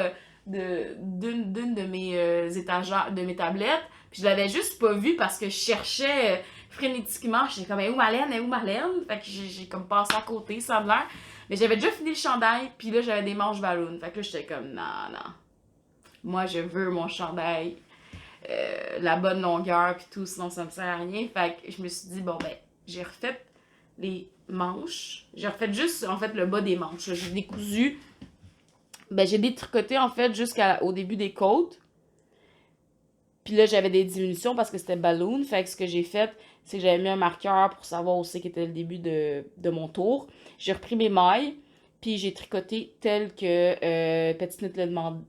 d'une de mes étagères, de mes tablettes. Puis je l'avais juste pas vu parce que je cherchais frénétiquement. J'étais comme, où ma laine? Où ma laine? Fait que j'ai comme passé à côté, ça a l'air. Mais j'avais déjà fini le chandail, puis là, j'avais des manches ballons. Fait que là, j'étais comme, non, non. Moi, je veux mon chandail, la bonne longueur, puis tout, sinon ça me sert à rien. Fait que je me suis dit, bon, ben, j'ai refait les manches. J'ai refait juste, en fait, le bas des manches. J'ai décousu. Ben, j'ai détricoté, en fait, jusqu'au début des côtes. Puis là, j'avais des diminutions parce que c'était balloon. Fait que ce que j'ai fait, c'est que j'avais mis un marqueur pour savoir où c'est qu'était le début de mon tour. J'ai repris mes mailles, puis j'ai tricoté tel que Petite Knit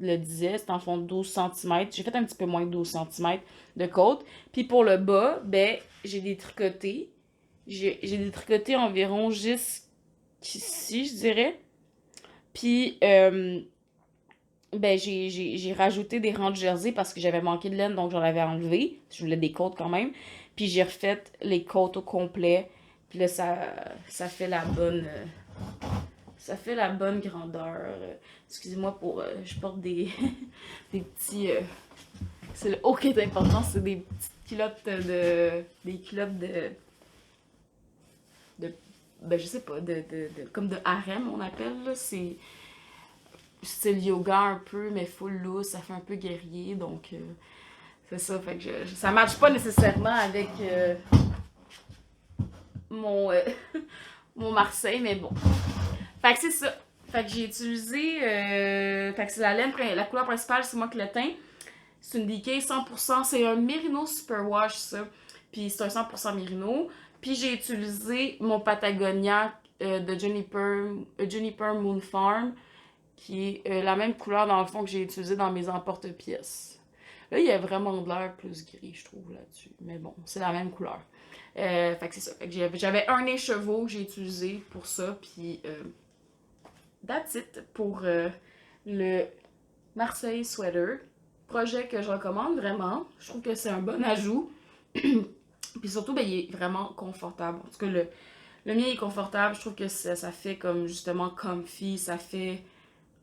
le disait. C'était en fond 12 cm. J'ai fait un petit peu moins de 12 cm de côte. Puis pour le bas, ben, j'ai détricoté. J'ai détricoté environ jusqu'ici, je dirais. Puis, ben, j'ai rajouté des rangs de jersey parce que j'avais manqué de laine, donc j'en avais enlevé. Je voulais des côtes quand même. Puis j'ai refait les côtes au complet. Puis là, ça fait la bonne... ça fait la bonne grandeur. Excusez-moi pour... je porte des, des petits... c'est le haut qui est important, c'est des petites culottes des culottes ben je sais pas, comme de harem on appelle, là. C'est le yoga un peu, mais full loose, ça fait un peu guerrier, donc c'est ça, fait que ça matche pas nécessairement avec mon, mon Marseille, mais bon. Fait que c'est ça. Fait que j'ai utilisé, fait que c'est la laine, la couleur principale, c'est moi qui le teint. C'est une DK 100%, c'est un Merino Superwash, ça. Puis c'est un 100% Merino. Puis j'ai utilisé mon Patagonia de Juniper Moon Farm, qui est la même couleur dans le fond que j'ai utilisé dans mes emporte-pièces. Là, il y a vraiment de l'air plus gris, je trouve, là-dessus. Mais bon, c'est la même couleur. Fait que c'est ça. Fait que j'avais un écheveau que j'ai utilisé pour ça, puis that's it pour le Marseille Sweater. Projet que je recommande vraiment. Je trouve que c'est un bon ajout. Puis surtout, ben, il est vraiment confortable. En tout cas, le mien est confortable. Je trouve que ça fait comme justement comfy. Ça fait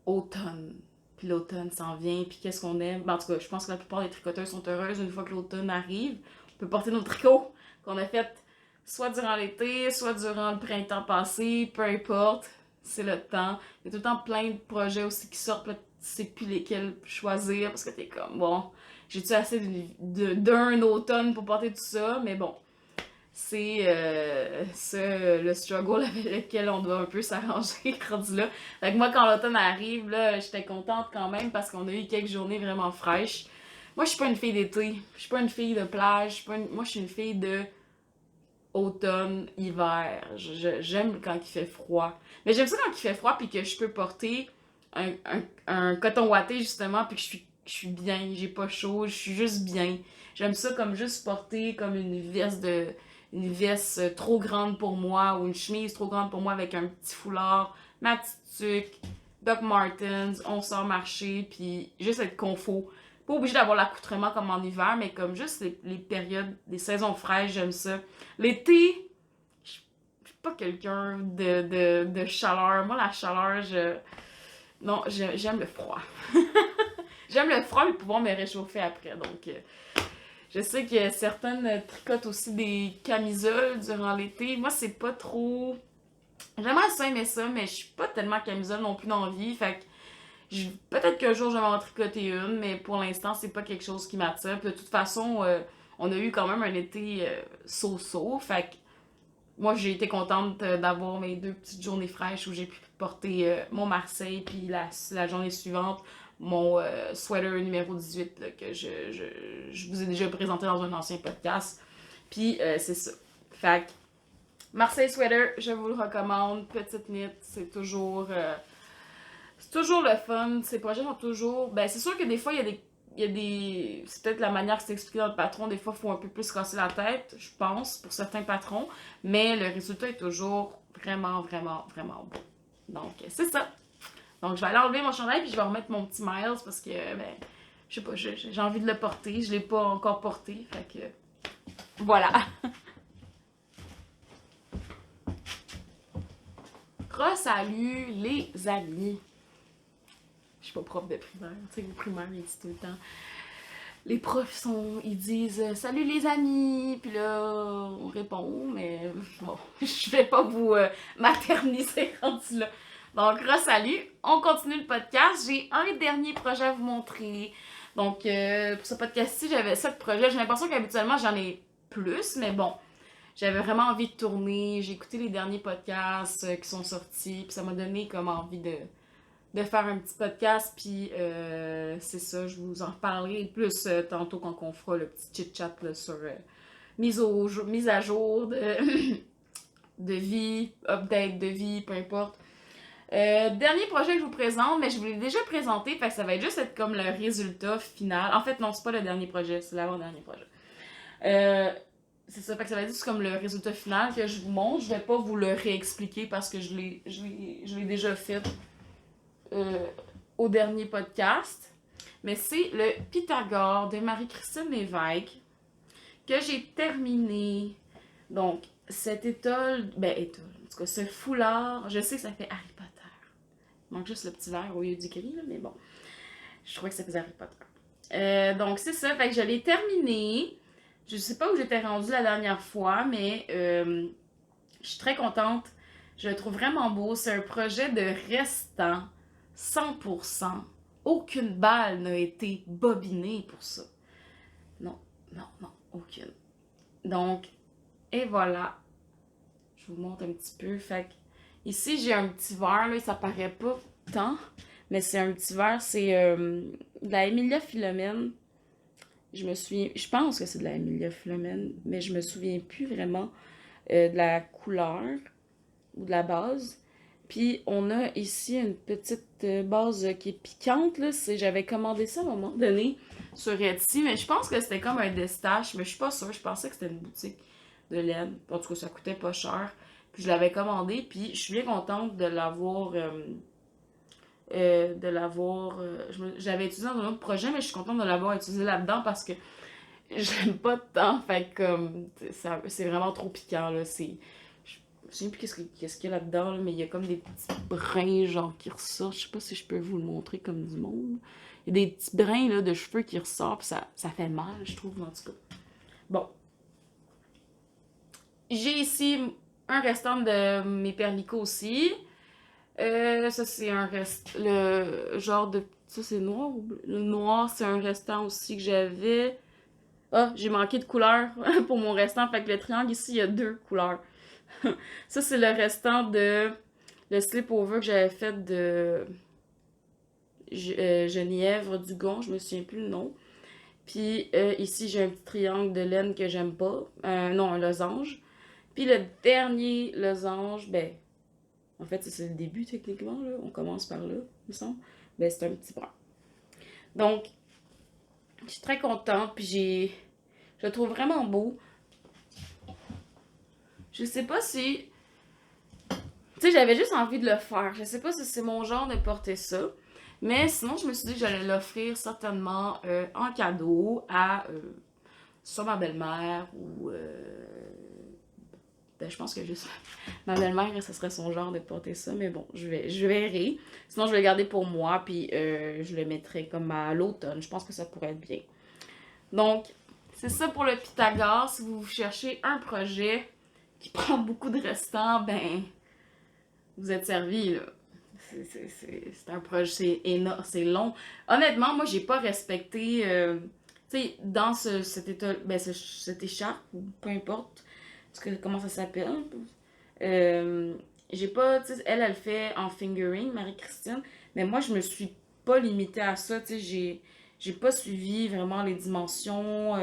automne. Puis l'automne s'en vient. Puis qu'est-ce qu'on aime? Ben, en tout cas, je pense que la plupart des tricoteurs sont heureuses une fois que l'automne arrive. On peut porter nos tricots qu'on a fait soit durant l'été, soit durant le printemps passé. Peu importe. C'est le temps. Il y a tout le temps plein de projets aussi qui sortent. Là, tu sais plus lesquels choisir parce que t'es comme, bon, j'ai-tu assez d'un automne pour porter tout ça? Mais bon, c'est le struggle avec lequel on doit un peu s'arranger rendu là. Fait que moi, quand l'automne arrive, là, j'étais contente quand même parce qu'on a eu quelques journées vraiment fraîches. Moi, je suis pas une fille d'été. Je suis pas une fille de plage. Moi, je suis une fille de automne, hiver. J'aime quand il fait froid. Mais j'aime ça quand il fait froid puis que je peux porter un coton ouaté justement puis que je suis bien, j'ai pas chaud, je suis juste bien. J'aime ça comme juste porter comme une veste trop grande pour moi ou une chemise trop grande pour moi avec un petit foulard, ma petite tuque, Doc Martens, on sort marcher puis juste être confort pas obligé d'avoir l'accoutrement comme en hiver, mais comme juste les périodes, les saisons fraîches, j'aime ça. L'été, je suis pas quelqu'un de chaleur. Moi, la chaleur, non, j'aime le froid. J'aime le froid, mais pouvoir me réchauffer après. Donc, je sais que certaines tricotent aussi des camisoles durant l'été. Moi, c'est pas trop... J'aimerais ça aimer ça, mais je suis pas tellement camisole non plus dans la vie. Fait que peut-être qu'un jour, je vais m'en tricoter une, mais pour l'instant, c'est pas quelque chose qui m'attire. Puis de toute façon, on a eu quand même un été so-so. Fait que moi, j'ai été contente d'avoir mes 2 petites journées fraîches où j'ai pu porter mon Marseille, puis la journée suivante, mon sweater numéro 18 là, que je vous ai déjà présenté dans un ancien podcast. Puis c'est ça. Fait que Marseille sweater, je vous le recommande. Petite knit, c'est toujours le fun. Ces projets sont toujours... Ben, c'est sûr que des fois, il y a des... C'est peut-être la manière que c'est expliqué dans le patron. Des fois, il faut un peu plus casser la tête, je pense, pour certains patrons. Mais le résultat est toujours vraiment, vraiment, vraiment beau. Donc, c'est ça. Donc, je vais aller enlever mon chandail puis je vais remettre mon petit Miles parce que, ben, je sais pas, j'ai envie de le porter. Je l'ai pas encore porté. Fait que, voilà. Salut les amis. Je suis pas prof de primaire. Tu sais, au primaire, ils disent tout le temps. Les profs ils disent salut les amis, puis là on répond, mais bon, je vais pas vous materniser rendu là. Donc, salut, on continue le podcast. J'ai un dernier projet à vous montrer. Donc, pour ce podcast-ci, j'avais 7 projets. J'ai l'impression qu'habituellement j'en ai plus, mais bon, j'avais vraiment envie de tourner. J'ai écouté les derniers podcasts qui sont sortis, puis ça m'a donné comme envie de faire un petit podcast, puis c'est ça, je vous en reparlerai plus tantôt quand on fera le petit chit-chat là, sur mise à jour de vie, update de vie, peu importe. Dernier projet que je vous présente, mais je vous l'ai déjà présenté, fait que ça va être juste être comme le résultat final. En fait, non, c'est pas le dernier projet, c'est l'avant-dernier projet. C'est ça, fait que ça va être juste comme le résultat final que je vous montre. Je vais pas vous le réexpliquer parce que je l'ai déjà fait au dernier podcast. Mais c'est le Pythagore de Marie-Christine Lévesque que j'ai terminé. Donc, cette étole, en tout cas, ce foulard, je sais que ça fait Harry Potter. Il manque juste le petit verre au lieu du gris, là, mais bon. Je trouvais que ça faisait Harry Potter. Donc, c'est ça, fait que je l'ai terminé. Je sais pas où j'étais rendue la dernière fois, mais je suis très contente. Je le trouve vraiment beau. C'est un projet de restant 100%. Aucune balle n'a été bobinée pour ça. Non, aucune. Donc, et voilà. Je vous montre un petit peu. Fait que, ici, j'ai un petit verre, là, ça paraît pas tant, mais c'est un petit verre, c'est de la Emilia Philomène. Je pense que c'est de la Emilia Philomène, mais je me souviens plus vraiment de la couleur ou de la base. Puis on a ici une petite base qui est piquante, là. J'avais commandé ça à un moment donné sur Etsy, mais je pense que c'était comme un destache, mais je suis pas sûre. Je pensais que c'était une boutique de laine. En tout cas, ça coûtait pas cher. Puis je l'avais commandé, puis je suis bien contente de l'avoir... j'avais utilisé dans un autre projet, mais je suis contente de l'avoir utilisé là-dedans parce que j'aime pas tant. Fait comme c'est vraiment trop piquant là. Je sais plus qu'est-ce qu'il y a là-dedans, là, mais il y a comme des petits brins genre qui ressortent. Je sais pas si je peux vous le montrer comme du monde. Il y a des petits brins là, de cheveux qui ressortent, puis ça fait mal, je trouve, en tout cas. Bon. J'ai ici un restant de mes perlicots aussi. Ça, c'est le genre de... Ça, c'est noir ou bleu? Le noir, c'est un restant aussi que j'avais. Ah, j'ai manqué de couleur pour mon restant. Fait que le triangle, ici, il y a 2 couleurs. Ça, c'est le restant de... Le slip-over que j'avais fait de... Genièvre Dugon. Je me souviens plus le nom. Puis ici, j'ai un petit triangle de laine que j'aime pas. Non, un losange. Puis le dernier losange, en fait, c'est le début, techniquement, là. On commence par là, il me semble. C'est un petit bras. Donc, je suis très contente, puis je le trouve vraiment beau. Je sais pas si... Tu sais, j'avais juste envie de le faire. Je sais pas si c'est mon genre de porter ça. Mais sinon, je me suis dit que j'allais l'offrir certainement en cadeau à soit ma belle-mère ou... ben, je pense que juste ma belle-mère, ce serait son genre de porter ça, mais bon, je verrai. Sinon, je vais le garder pour moi, puis je le mettrai comme à l'automne. Je pense que ça pourrait être bien. Donc, c'est ça pour le Pythagore. Si vous cherchez un projet qui prend beaucoup de restants, ben, vous êtes servi, là. C'est un projet, c'est énorme, c'est long. Honnêtement, moi, j'ai pas respecté, tu sais, dans cette écharpe, ou peu importe, comment ça s'appelle. Euh, j'ai pas, tu sais, elle fait en fingering, Marie-Christine, mais moi, je me suis pas limitée à ça, tu sais, j'ai pas suivi vraiment les dimensions,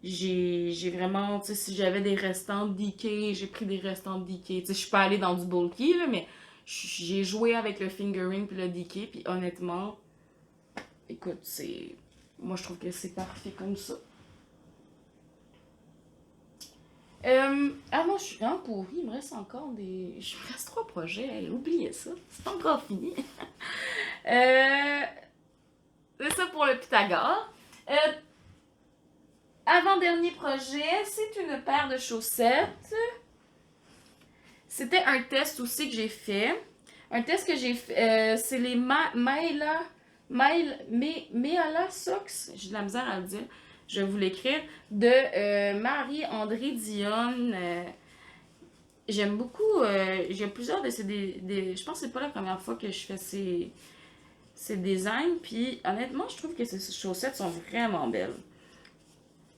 j'ai vraiment, tu sais, si j'avais des restants de DK, j'ai pris des restants de DK, tu sais, je suis pas allée dans du bulky, là, mais j'ai joué avec le fingering puis le DK, puis honnêtement, écoute, moi, je trouve que c'est parfait comme ça. Ah non, je suis vraiment pourrie. Il me reste encore des. Il me reste 3 projets. Hey, oubliez ça. C'est pas encore fini. euh... C'est ça pour le Pythagore. Euh... Avant-dernier projet, c'est une paire de chaussettes. C'était un test aussi que j'ai fait. Un test que j'ai fait, c'est les Meala Socks. J'ai de la misère à le dire. Je vais vous l'écrire. De Marie-André Dionne. J'aime beaucoup. J'ai plusieurs de je pense que c'est pas la première fois que je fais ces designs. Puis honnêtement, je trouve que ces chaussettes sont vraiment belles.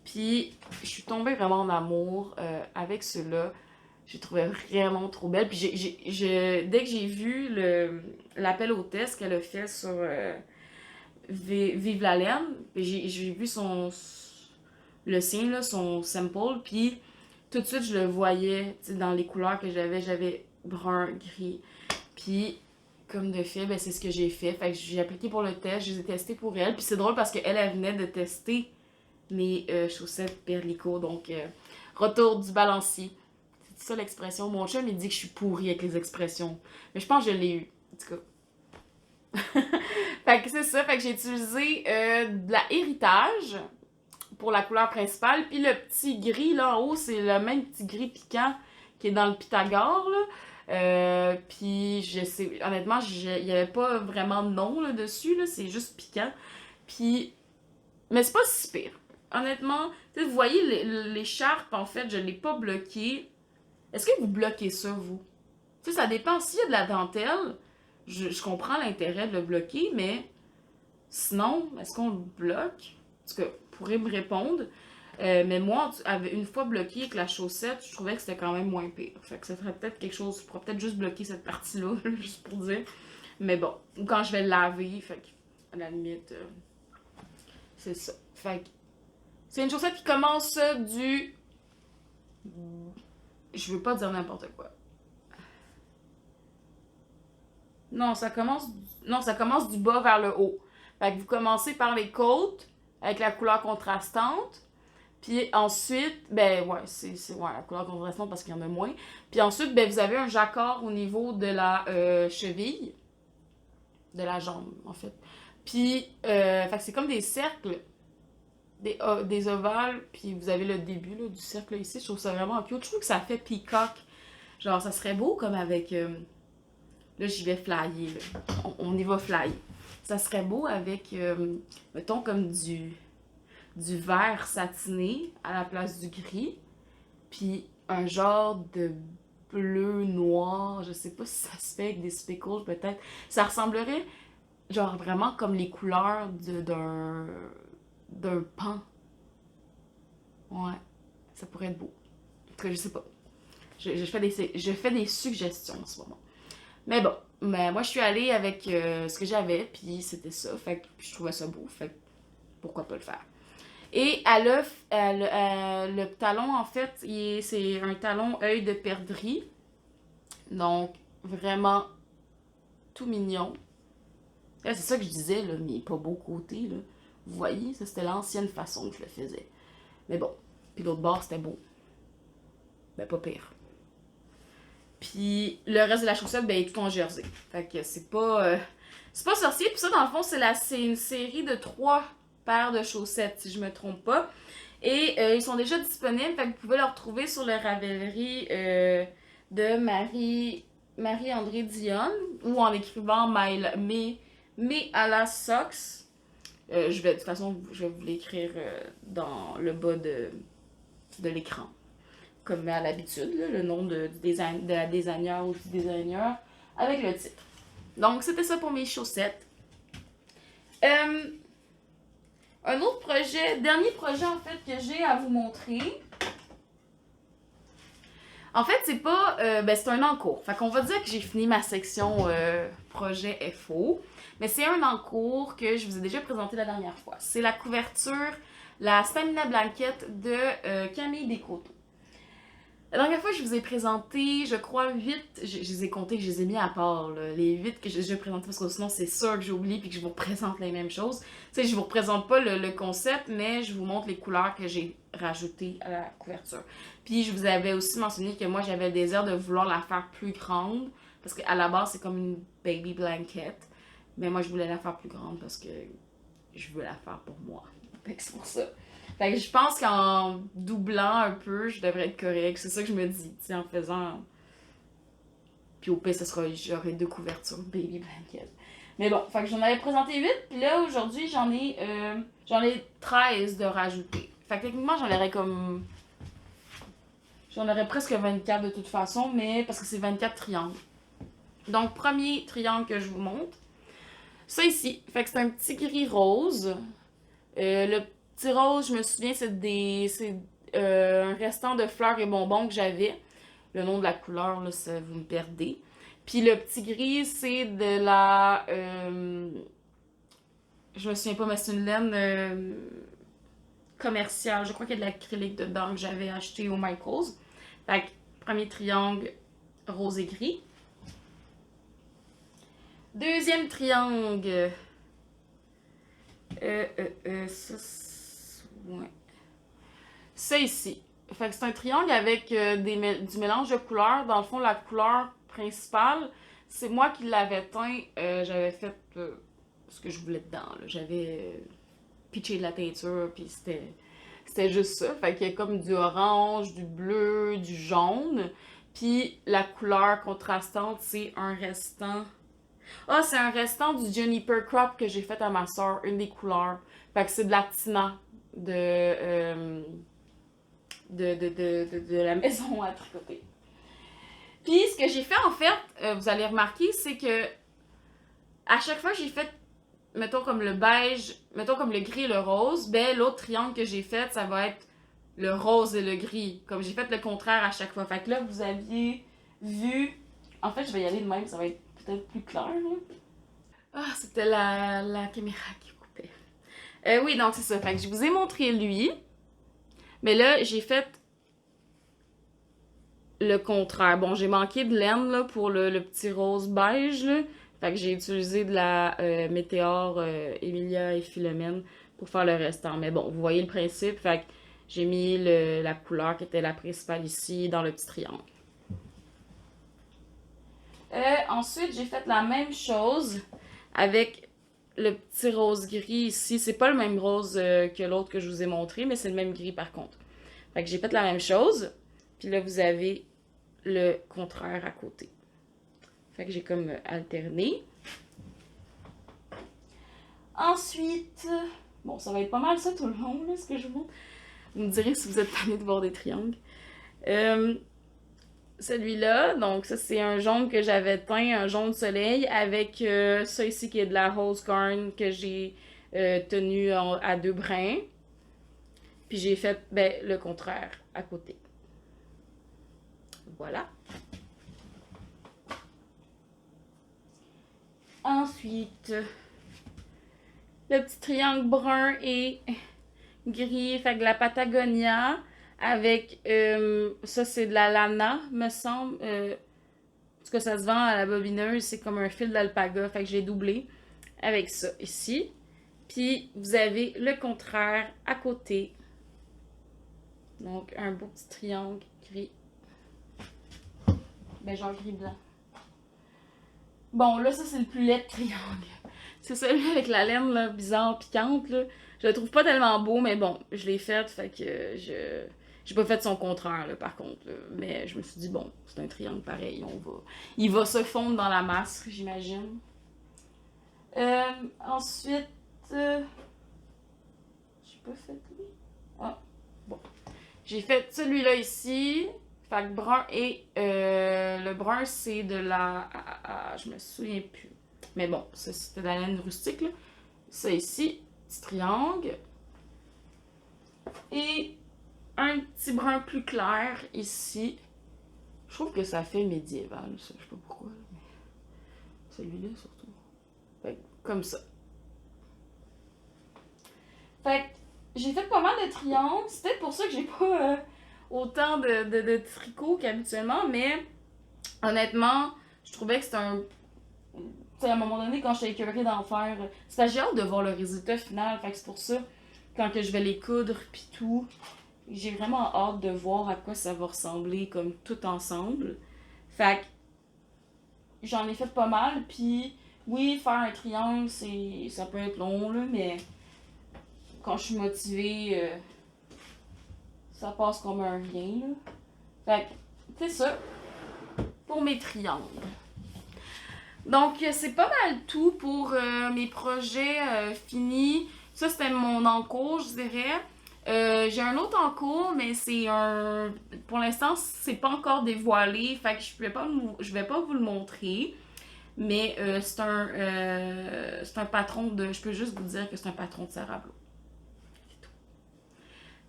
Puis je suis tombée vraiment en amour avec ceux-là. J'ai trouvé vraiment trop belle. Puis dès que j'ai vu l'appel au test qu'elle a fait sur Vive la laine, j'ai vu le sien, là, son sample, puis tout de suite je le voyais dans les couleurs que j'avais brun, gris. Puis comme de fait, ben, c'est ce que j'ai fait. Fait que j'ai appliqué pour le test, je les ai testés pour elle. Puis c'est drôle parce qu'elle, elle venait de tester mes chaussettes Perlico. Donc, retour du balancier. C'est ça l'expression. Mon chum, il dit que je suis pourrie avec les expressions. Mais je pense que je l'ai eu. En tout cas. Fait que c'est ça. Fait que j'ai utilisé de la héritage pour la couleur principale. Puis le petit gris là en haut, c'est le même petit gris piquant qui est dans le Pythagore. Là. Puis je sais, honnêtement, il n'y avait pas vraiment de nom là, dessus. Là, c'est juste piquant. Puis, mais c'est pas si pire. Honnêtement, vous voyez l'écharpe, en fait, je l'ai pas bloquée. Est-ce que vous bloquez ça, vous? Tu sais, ça dépend. S'il y a de la dentelle, je comprends l'intérêt de le bloquer, mais sinon, est-ce qu'on le bloque? Parce que vous pourrez me répondre. Mais moi, une fois bloqué avec la chaussette, je trouvais que c'était quand même moins pire. Fait que ça ferait peut-être quelque chose. Je pourrais peut-être juste bloquer cette partie-là, juste pour dire. Mais bon, ou quand je vais le laver, fait que, à la limite, c'est ça. Fait que, c'est une chaussette qui commence du. Je veux pas dire n'importe quoi. Non, ça commence du bas vers le haut. Fait que vous commencez par les côtes avec la couleur contrastante. Puis ensuite, ben ouais, c'est ouais, la couleur contrastante parce qu'il y en a moins. Puis ensuite, ben vous avez un jacquard au niveau de la cheville, de la jambe en fait. Puis, fait que c'est comme des cercles, des ovales, puis vous avez le début là, du cercle ici. Je trouve ça vraiment cute. Je trouve que ça fait peacock. Genre, ça serait beau comme avec. Là, j'y vais flyer. Là. On y va flyer. Ça serait beau avec, mettons, comme du vert satiné à la place du gris. Puis un genre de bleu noir. Je sais pas si ça se fait avec des speckles, peut-être. Ça ressemblerait, genre, vraiment comme les couleurs d'un pan. Ouais. Ça pourrait être beau. En tout cas, je sais pas. Je fais des suggestions en ce moment. Mais bon, mais moi je suis allée avec ce que j'avais, puis c'était ça. Fait que je trouvais ça beau. Fait que pourquoi pas le faire. Et le talon, en fait, c'est un talon œil de perdrix. Donc, vraiment tout mignon. Là, c'est ça que je disais, là, mais pas beau côté. Là. Vous voyez, ça c'était l'ancienne façon que je le faisais. Mais bon, puis l'autre bord c'était beau. Ben, pas pire. Puis le reste de la chaussette, ben, est tout en jersey. Fait que c'est pas. C'est pas sorcier, puis ça, dans le fond, c'est une série de 3 paires de chaussettes, si je me trompe pas. Et ils sont déjà disponibles, fait que vous pouvez les retrouver sur le Ravelry de Marie-André Dionne, ou en écrivant Me à la Socks. De toute façon, je vais vous l'écrire dans le bas de l'écran, comme à l'habitude, le nom de la designer ou du designer, avec le titre. Donc, c'était ça pour mes chaussettes. Un autre dernier projet en fait que j'ai à vous montrer. En fait, c'est pas. C'est un encours. Fait qu'on va dire que j'ai fini ma section projet FO. Mais c'est un encours que je vous ai déjà présenté la dernière fois. C'est la couverture, la Stamina Blanket de Camille Descoteaux. La dernière fois, je vous ai présenté, je crois, 8. Je les ai comptés, je les ai mis à part, là, les 8 que j'ai déjà présentés, parce que sinon, c'est sûr que j'oublie puis que je vous représente les mêmes choses. Tu sais, je vous représente pas le concept, mais je vous montre les couleurs que j'ai rajoutées à la couverture. Puis, je vous avais aussi mentionné que moi, j'avais le désir de vouloir la faire plus grande, parce qu'à la base, c'est comme une baby blanket. Mais moi, je voulais la faire plus grande parce que je veux la faire pour moi. Fait que c'est pour ça. Fait que je pense qu'en doublant un peu, je devrais être correct. C'est ça que je me dis, tu sais, en faisant. Puis au pire, j'aurai 2 couvertures baby blanket. Mais bon, fait que j'en avais présenté 8, puis là, aujourd'hui, j'en ai 13 de rajouter. Fait que techniquement, j'en aurais presque 24 de toute façon, mais parce que c'est 24 triangles. Donc, premier triangle que je vous montre. Ça ici, fait que c'est un petit gris rose. Le petit rose, je me souviens, c'est un restant de fleurs et bonbons que j'avais. Le nom de la couleur, là, ça, vous me perdez. Puis le petit gris, c'est de la... je me souviens pas, mais c'est une laine commerciale. Je crois qu'il y a de l'acrylique dedans que j'avais acheté au Michaels. Fait que, premier triangle, rose et gris. Deuxième triangle. Ouais. Ça ici. Fait que c'est un triangle avec du mélange de couleurs. Dans le fond, la couleur principale, c'est moi qui l'avais teint. J'avais fait ce que je voulais dedans. J'avais pitché de la teinture, puis c'était juste ça. Fait qu'il y a comme du orange, du bleu, du jaune. Puis la couleur contrastante, c'est un restant. Ah, c'est un restant du Juniper Crop que j'ai fait à ma soeur, une des couleurs. Fait que c'est de la tina de la maison à tricoter. Puis ce que j'ai fait en fait, vous allez remarquer, c'est que à chaque fois que j'ai fait, mettons comme le beige, mettons comme le gris et le rose, ben l'autre triangle que j'ai fait, ça va être le rose et le gris. Comme j'ai fait le contraire à chaque fois. Fait que là, vous aviez vu. En fait, je vais y aller de même, ça va être peut-être plus clair. Là. Ah, c'était la caméra qui coupait. Oui, donc c'est ça. Fait que je vous ai montré lui. Mais là, j'ai fait le contraire. Bon, j'ai manqué de laine là, pour le petit rose beige. Là. Fait que j'ai utilisé de la Météor Emilia et Philomène pour faire le restant. Mais bon, vous voyez le principe. Fait que j'ai mis la couleur qui était la principale ici dans le petit triangle. Ensuite, j'ai fait la même chose avec le petit rose gris ici. C'est pas le même rose que l'autre que je vous ai montré, mais c'est le même gris par contre. Fait que j'ai fait la même chose. Puis là, vous avez le contraire à côté. Fait que j'ai comme alterné. Ensuite, bon, ça va être pas mal ça tout le long, là, ce que je vous montre. Vous me direz si vous êtes tanné de voir des triangles. Celui-là, donc ça c'est un jaune que j'avais teint, un jaune soleil, avec ça ici qui est de la rose corn que j'ai tenu à 2 brins. Puis j'ai fait le contraire à côté. Voilà. Ensuite, le petit triangle brun et gris, fait de la Patagonia avec, ça c'est de la lana, me semble. En tout cas, ça se vend à la bobineuse, c'est comme un fil d'alpaga, fait que j'ai doublé avec ça ici. Puis vous avez le contraire à côté. Donc un beau petit triangle gris. Ben genre gris blanc. Bon, là, ça c'est le plus laid de triangle. C'est celui avec la laine là, bizarre, piquante. Là. Je le trouve pas tellement beau, mais bon, je l'ai fait, fait que je. J'ai pas fait son contraire, là, par contre. Là. Mais je me suis dit, bon, c'est un triangle pareil. Il va se fondre dans la masse, j'imagine. Ensuite. J'ai pas fait lui. Ah, bon. J'ai fait celui-là ici. Fait que brun et le brun, c'est de la. Je me souviens plus. Mais bon, ça c'était de la laine rustique. Là. Ça ici, petit triangle. Et un petit brun plus clair ici. Je trouve que ça fait médiéval, ça. Je sais pas pourquoi. Mais celui-là surtout. Fait que, comme ça. Fait que j'ai fait pas mal de triangles. C'est peut-être pour ça que j'ai pas autant de tricots qu'habituellement, mais honnêtement, je trouvais que c'était un. Tu sais, à un moment donné, quand j'étais écœurée d'en faire, c'était j'ai hâte de voir le résultat final. Fait que c'est pour ça, quand que je vais les coudre pis tout, j'ai vraiment hâte de voir à quoi ça va ressembler comme tout ensemble. Fait que j'en ai fait pas mal, puis oui, faire un triangle, ça peut être long, là, mais quand je suis motivée, ça passe comme un rien, là. Fait que, c'est ça, pour mes triangles. Donc, c'est pas mal tout pour mes projets finis. Ça, c'était mon encours, je dirais. J'ai un autre en cours, mais c'est un. Pour l'instant, c'est pas encore dévoilé, fait que je vais pas vous le montrer. Mais c'est un patron de. Je peux juste vous dire que c'est un patron de Sarah Blo.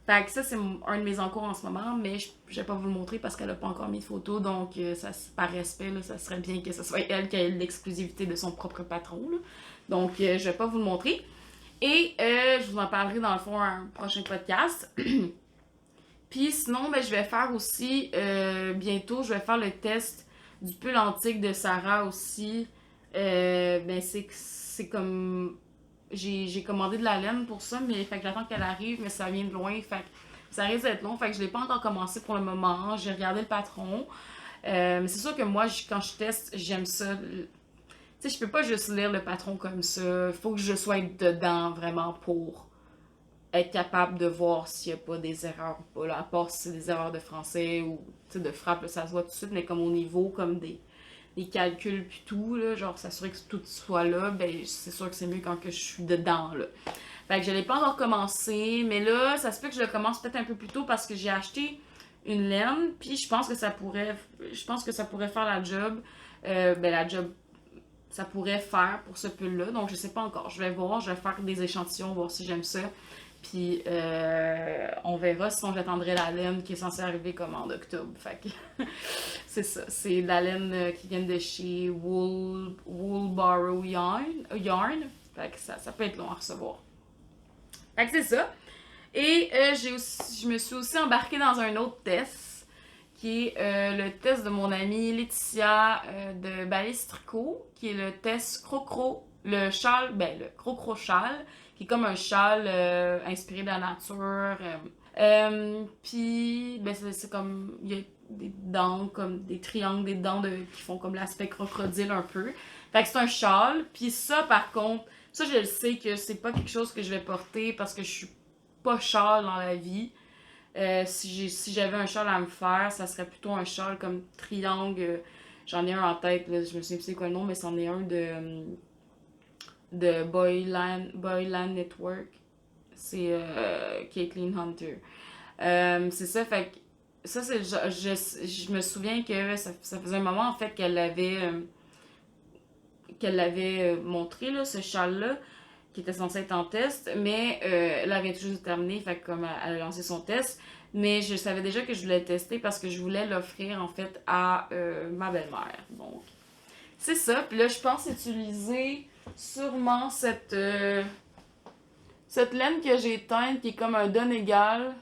Fait que ça, c'est un de mes encours en ce moment, mais je vais pas vous le montrer parce qu'elle a pas encore mis de photos, donc ça, par respect, là, ça serait bien que ce soit elle qui ait l'exclusivité de son propre patron. Là. Donc, je vais pas vous le montrer. Et je vous en parlerai dans le fond un prochain podcast. Puis sinon, ben, je vais faire aussi bientôt, je vais faire le test du pull antique de Sarah aussi. Ben, c'est comme j'ai commandé de la laine pour ça, mais fait que j'attends qu'elle arrive, mais ça vient de loin, fait que ça risque d'être long, fait que je l'ai pas encore commencé pour le moment. J'ai regardé le patron. Mais c'est sûr que moi, quand je teste, j'aime ça. Tu sais, je peux pas juste lire le patron comme ça. Il faut que je sois dedans vraiment pour être capable de voir s'il y a pas des erreurs ou pas. Là, à part si c'est des erreurs de français ou de frappe, là, ça se voit tout de suite, mais comme au niveau, comme des calculs puis tout, là, genre s'assurer que tout soit là, ben c'est sûr que c'est mieux quand que je suis dedans, là. Fait que je l'ai pas encore commencé, mais là, ça se peut que je le commence peut-être un peu plus tôt parce que j'ai acheté une laine, puis je pense que ça pourrait faire la job, ben la job, ça pourrait faire pour ce pull-là, donc je sais pas encore. Je vais voir, je vais faire des échantillons, voir si j'aime ça. Puis on verra, sinon j'attendrai la laine qui est censée arriver comme en octobre. Fait que c'est ça. C'est de la laine qui vient de chez Woolbarrow Yarn. Fait que ça peut être long à recevoir. Fait que c'est ça. Et je me suis aussi embarquée dans un autre test qui est le test de mon amie Laetitia de Balise Tricot, qui est le test Crocro, le châle, ben le Crocro châle, qui est comme un châle inspiré de la nature. Puis, ben c'est comme, il y a des dents, comme des triangles, des dents qui font comme l'aspect crocodile un peu. Fait que c'est un châle. Puis ça, par contre, ça je le sais que c'est pas quelque chose que je vais porter parce que je suis pas châle dans la vie. Si j'avais un châle à me faire, ça serait plutôt un châle comme triangle. J'en ai un en tête, là, je me souviens plus c'est quoi le nom, mais c'en est un de Boyland Network. C'est Caitlin Hunter. C'est ça, fait que ça, c'est, je me souviens que ça faisait un moment en fait qu'elle l'avait montré, là, ce châle-là, qui était censé être en test, mais elle avait tout juste terminé, fait que comme elle a lancé son test, mais je savais déjà que je voulais le tester parce que je voulais l'offrir en fait à ma belle-mère. Donc, c'est ça. Puis là, je pense utiliser sûrement cette laine que j'ai teinte qui est comme un Donegal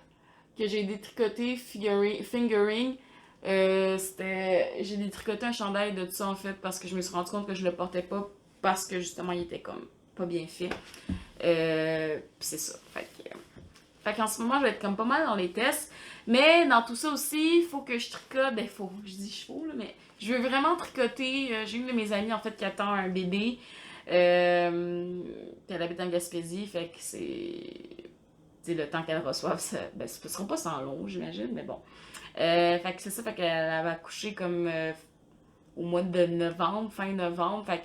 que j'ai détricoté fingering. J'ai détricoté un chandail de ça en fait parce que je me suis rendu compte que je le portais pas parce que justement il était comme pas bien fait. C'est ça. Fait qu'en ce moment, je vais être comme pas mal dans les tests. Mais dans tout ça aussi, il faut que je tricote. Ben, je dis faut, là, mais je veux vraiment tricoter. J'ai une de mes amies, en fait, qui attend un bébé. Puis elle habite en Gaspésie, fait que c'est le temps qu'elle reçoive, ben, ce sera pas sans long, j'imagine, mais bon. Fait que c'est ça, fait qu'elle va accoucher comme au mois de novembre, fin novembre. Fait que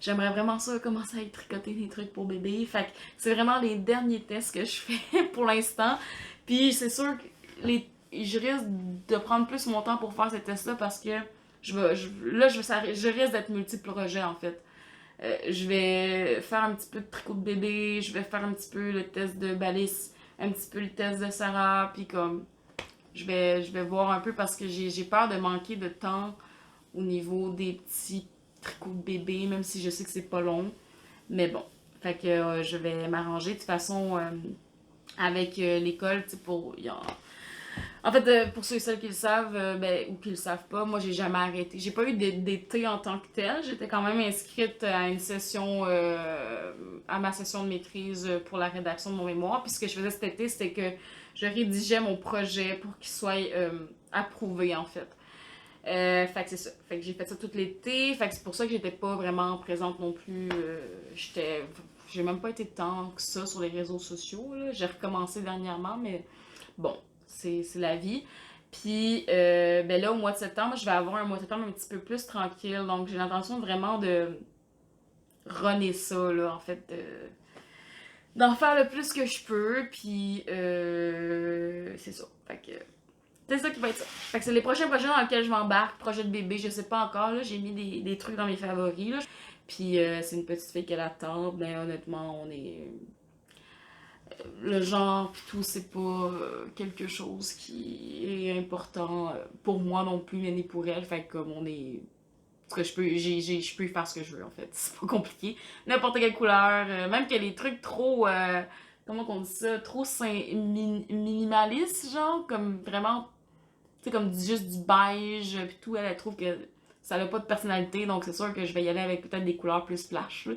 j'aimerais vraiment ça commencer à y tricoter des trucs pour bébé. Fait que c'est vraiment les derniers tests que je fais pour l'instant. Puis c'est sûr que je risque de prendre plus mon temps pour faire ces tests-là parce que je risque d'être multi-projet en fait. Je vais faire un petit peu de tricot de bébé, je vais faire un petit peu le test de Balise, un petit peu le test de Sarah, puis comme je vais voir un peu parce que j'ai peur de manquer de temps au niveau des petits tricots de bébé, même si je sais que c'est pas long. Mais bon, fait que je vais m'arranger. De toute façon, avec l'école, tu sais, en fait, pour ceux et celles qui le savent, ben, ou qui le savent pas, moi, j'ai jamais arrêté. J'ai pas eu d'été en tant que tel. J'étais quand même inscrite à une session, à ma session de maîtrise pour la rédaction de mon mémoire. Puis ce que je faisais cet été, c'était que je rédigeais mon projet pour qu'il soit approuvé, en fait. Fait que c'est ça. Fait que j'ai fait ça tout l'été. Fait que c'est pour ça que j'étais pas vraiment présente non plus. J'ai même pas été tant que ça sur les réseaux sociaux, là. J'ai recommencé dernièrement, mais bon, c'est la vie. Puis, ben là, au mois de septembre, je vais avoir un mois de septembre un petit peu plus tranquille. Donc, j'ai l'intention vraiment de runner ça, là, en fait. D'en faire le plus que je peux. Puis, c'est ça. Fait que c'est ça qui va être ça. Fait que c'est les prochains projets dans lesquels je m'embarque. Projet de bébé, je sais pas encore. Là. J'ai mis des trucs dans mes favoris. Là. Puis c'est une petite fille qu'elle attend. Ben honnêtement, on est. Le genre pis tout, c'est pas quelque chose qui est important pour moi non plus, mais ni pour elle. Fait que comme on est. Parce que je peux y faire ce que je veux en fait. C'est pas compliqué. N'importe quelle couleur. Même que les trucs trop. Comment on dit ça? Trop minimalistes, genre. Comme vraiment c'est comme juste du beige, puis tout, elle trouve que ça n'a pas de personnalité, donc c'est sûr que je vais y aller avec peut-être des couleurs plus flash. Là.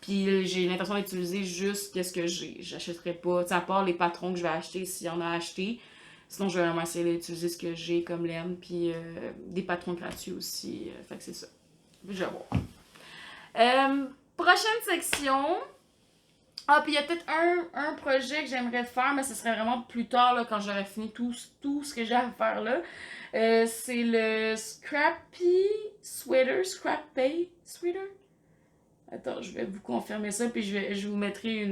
Puis j'ai l'intention d'utiliser juste qu'est-ce que j'ai. J'achèterai pas, tu sais, à part les patrons que je vais acheter s'il y en a acheté. Sinon, je vais vraiment essayer d'utiliser ce que j'ai comme laine, puis des patrons gratuits aussi. Fait que c'est ça. Je vais voir. Prochaine section. Ah, puis il y a peut-être un projet que j'aimerais faire, mais ce serait vraiment plus tard, là, quand j'aurais fini tout ce que j'ai à faire là. C'est le Scrappy Sweater. Attends, je vais vous confirmer ça, puis je vous mettrai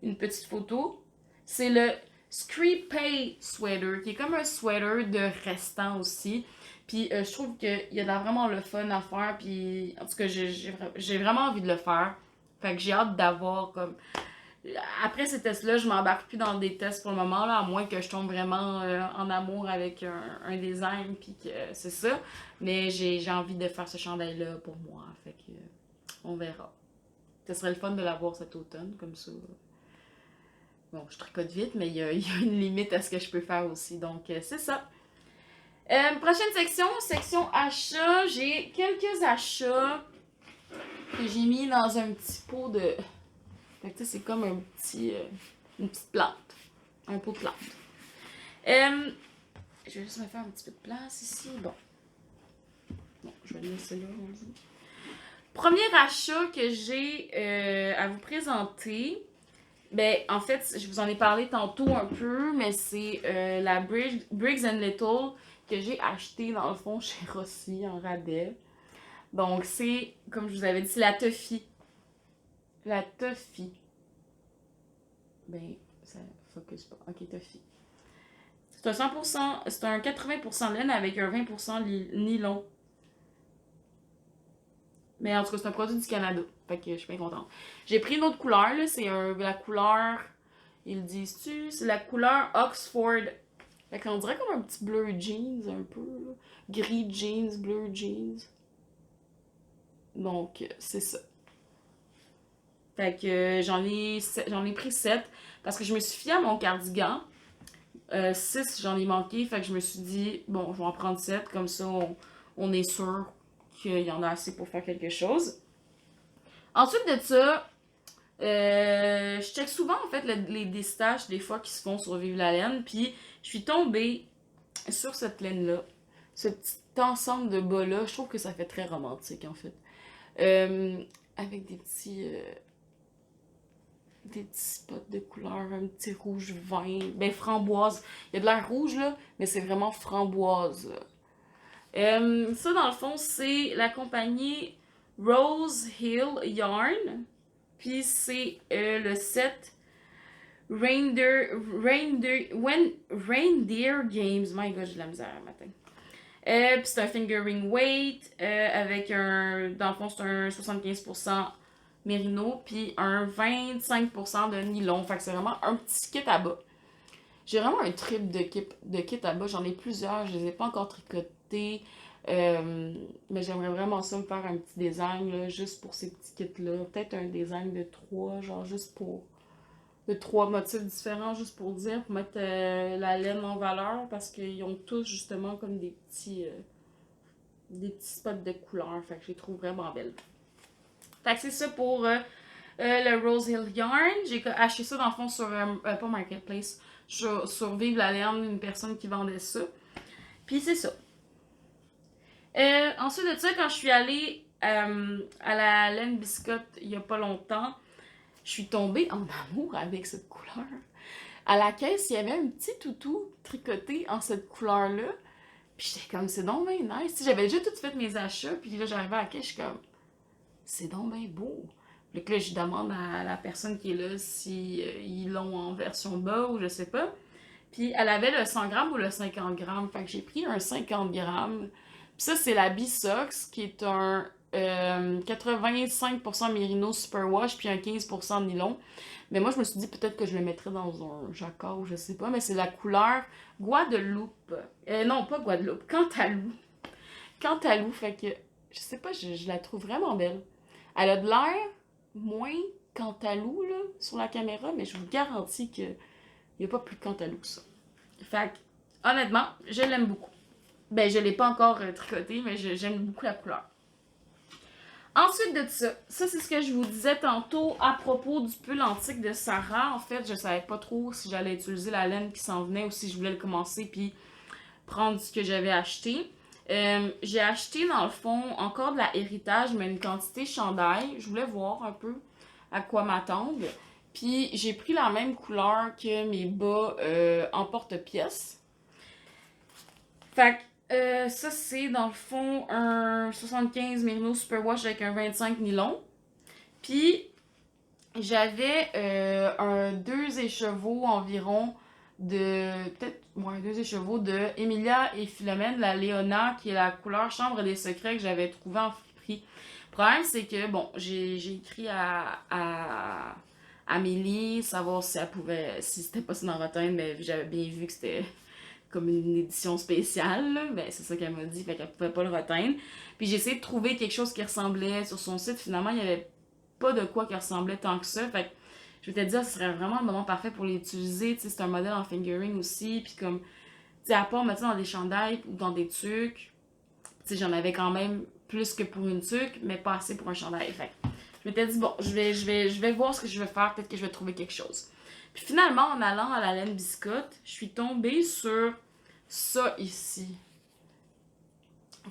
une petite photo. C'est le Scrappy Sweater, qui est comme un sweater de restant aussi. Puis je trouve qu'il y a vraiment le fun à faire, puis en tout cas, j'ai vraiment envie de le faire. Fait que j'ai hâte d'avoir comme. Après ces tests-là, je m'embarque plus dans des tests pour le moment, là, à moins que je tombe vraiment en amour avec un design, puis que c'est ça. Mais j'ai envie de faire ce chandail-là pour moi. Fait que on verra. Ce serait le fun de l'avoir cet automne, comme ça. Bon, je tricote vite, mais il y a une limite à ce que je peux faire aussi. Donc, c'est ça. Prochaine section achats. J'ai quelques achats que j'ai mis dans un petit pot de. Fait que tu sais, c'est comme une petite plante. Un pot de plante. Je vais juste me faire un petit peu de place ici. Bon, je vais le laisser là. Premier achat que j'ai à vous présenter. Ben, en fait, je vous en ai parlé tantôt un peu, mais c'est la Briggs Little que j'ai acheté dans le fond chez Rossi en rabais. Donc, c'est, comme je vous avais dit, c'est la Tuffy. La Tuffy. Ben, ça focus pas. Ok, Tuffy. C'est un 100%, c'est un 80% laine avec un 20% nylon. Mais en tout cas, c'est un produit du Canada. Fait que je suis bien contente. J'ai pris une autre couleur, là. C'est la couleur. Ils disent-tu? C'est la couleur Oxford. Fait qu'on dirait comme un petit bleu jeans, un peu. Là. Gris jeans, bleu jeans. Donc, c'est ça. Fait que j'en ai pris 7 parce que je me suis fiée à mon cardigan. 6, j'en ai manqué. Fait que je me suis dit, bon, je vais en prendre 7. Comme ça, on est sûr qu'il y en a assez pour faire quelque chose. Ensuite de ça, je check souvent en fait les déstaches des fois qui se font sur Vive la laine. Puis je suis tombée sur cette laine-là. Ce petit ensemble de bas-là, je trouve que ça fait très romantique en fait. avec des petits spots de couleur, un petit rouge vin, ben framboise. Il y a de l'air rouge là, mais c'est vraiment framboise. Ça dans le fond, c'est la compagnie Rose Hill Yarn. Puis c'est le set Reindeer Games. My god, j'ai de la misère à matin. Puis c'est un fingering weight avec un. Dans le fond, c'est un 75% mérino, puis un 25% de nylon. Fait que c'est vraiment un petit kit à bas. J'ai vraiment un trip de kit à bas. J'en ai plusieurs. Je les ai pas encore tricotés. Mais j'aimerais vraiment ça me faire un petit design là, juste pour ces petits kits-là. Peut-être un design de 3, genre juste pour. De 3 motifs différents, juste pour dire, pour mettre la laine en valeur, parce qu'ils ont tous justement comme des petits spots de couleur. Fait que je les trouve vraiment belles. Fait que c'est ça pour le Rose Hill Yarn. J'ai acheté ça dans le fond sur, pas Marketplace, sur Vive la Laine, une personne qui vendait ça. Puis c'est ça. Ensuite de ça, quand je suis allée à la laine biscotte il y a pas longtemps, je suis tombée en amour avec cette couleur. À la caisse, il y avait un petit toutou tricoté en cette couleur-là. Puis j'étais comme, c'est donc bien nice. J'avais déjà tout fait mes achats, puis là, j'arrivais à la caisse, je suis comme, c'est donc bien beau. Puis là, je demande à la personne qui est là si ils l'ont en version bas ou je sais pas. Puis elle avait le 100 grammes ou le 50 grammes. Fait que j'ai pris un 50 grammes. Puis ça, c'est la B-Sox, qui est un 85% Merino Superwash, puis un 15% nylon. Mais moi, je me suis dit peut-être que je le mettrais dans un jacquard ou je sais pas. Mais c'est la couleur Guadeloupe. Non, pas Guadeloupe, Cantalou. Cantalou, fait que je sais pas, je la trouve vraiment belle. Elle a de l'air moins Cantalou là, sur la caméra, mais je vous garantis qu'il n'y a pas plus Cantalou que ça. Fait que, honnêtement, je l'aime beaucoup. Ben, je l'ai pas encore tricoté, mais j'aime beaucoup la couleur. Ensuite de ça c'est ce que je vous disais tantôt à propos du pull antique de Sarah. En fait, je savais pas trop si j'allais utiliser la laine qui s'en venait ou si je voulais le commencer puis prendre ce que j'avais acheté. J'ai acheté dans le fond encore de la héritage, mais une quantité chandail. Je voulais voir un peu à quoi m'attendre. Puis j'ai pris la même couleur que mes bas en porte-pièce. Fait que ça c'est dans le fond un 75 Merino Superwash avec un 25 nylon. Puis j'avais un 2 écheveaux environ de peut-être ouais, 2 écheveaux de Emilia et Philomène, la Léona, qui est la couleur Chambre des secrets que j'avais trouvé en friperie. Le problème, c'est que bon, j'ai écrit à Amélie, savoir si elle pouvait, si c'était possible d'en reteindre, mais j'avais bien vu que c'était comme une édition spéciale, là. Ben c'est ça qu'elle m'a dit, fait qu'elle pouvait pas le reteindre. Puis j'ai essayé de trouver quelque chose qui ressemblait sur son site, finalement il y avait pas de quoi qui ressemblait tant que ça, fait que je vais te dire, ce serait vraiment le moment parfait pour l'utiliser. Tu sais, c'est un modèle en fingering aussi. Puis comme, tu sais, à part mettre ça dans des chandails ou dans des tuques, tu sais, j'en avais quand même plus que pour une tuque, mais pas assez pour un chandail. Fait que je m'étais dit, bon, je vais voir ce que je vais faire. Peut-être que je vais trouver quelque chose. Puis finalement, en allant à la laine biscotte, je suis tombée sur ça ici.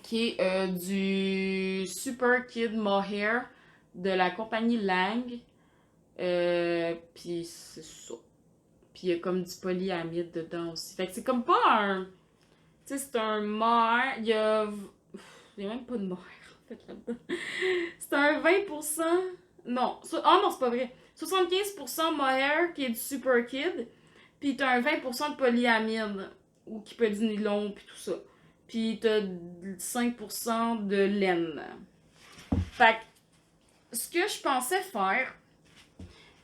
Qui est du Super Kid Mohair de la compagnie Lang. Puis c'est ça. Puis il y a comme du polyamide dedans aussi. Fait que c'est comme pas un. Tu sais, c'est un mohair. Il y a même pas de mohair en fait là-dedans. C'est un 20%. Non. Ah non, c'est pas vrai. 75% mohair qui est du Super Kid. Puis t'as un 20% de polyamide. Ou qui peut être du nylon, puis tout ça. Puis t'as 5% de laine. Fait que ce que je pensais faire.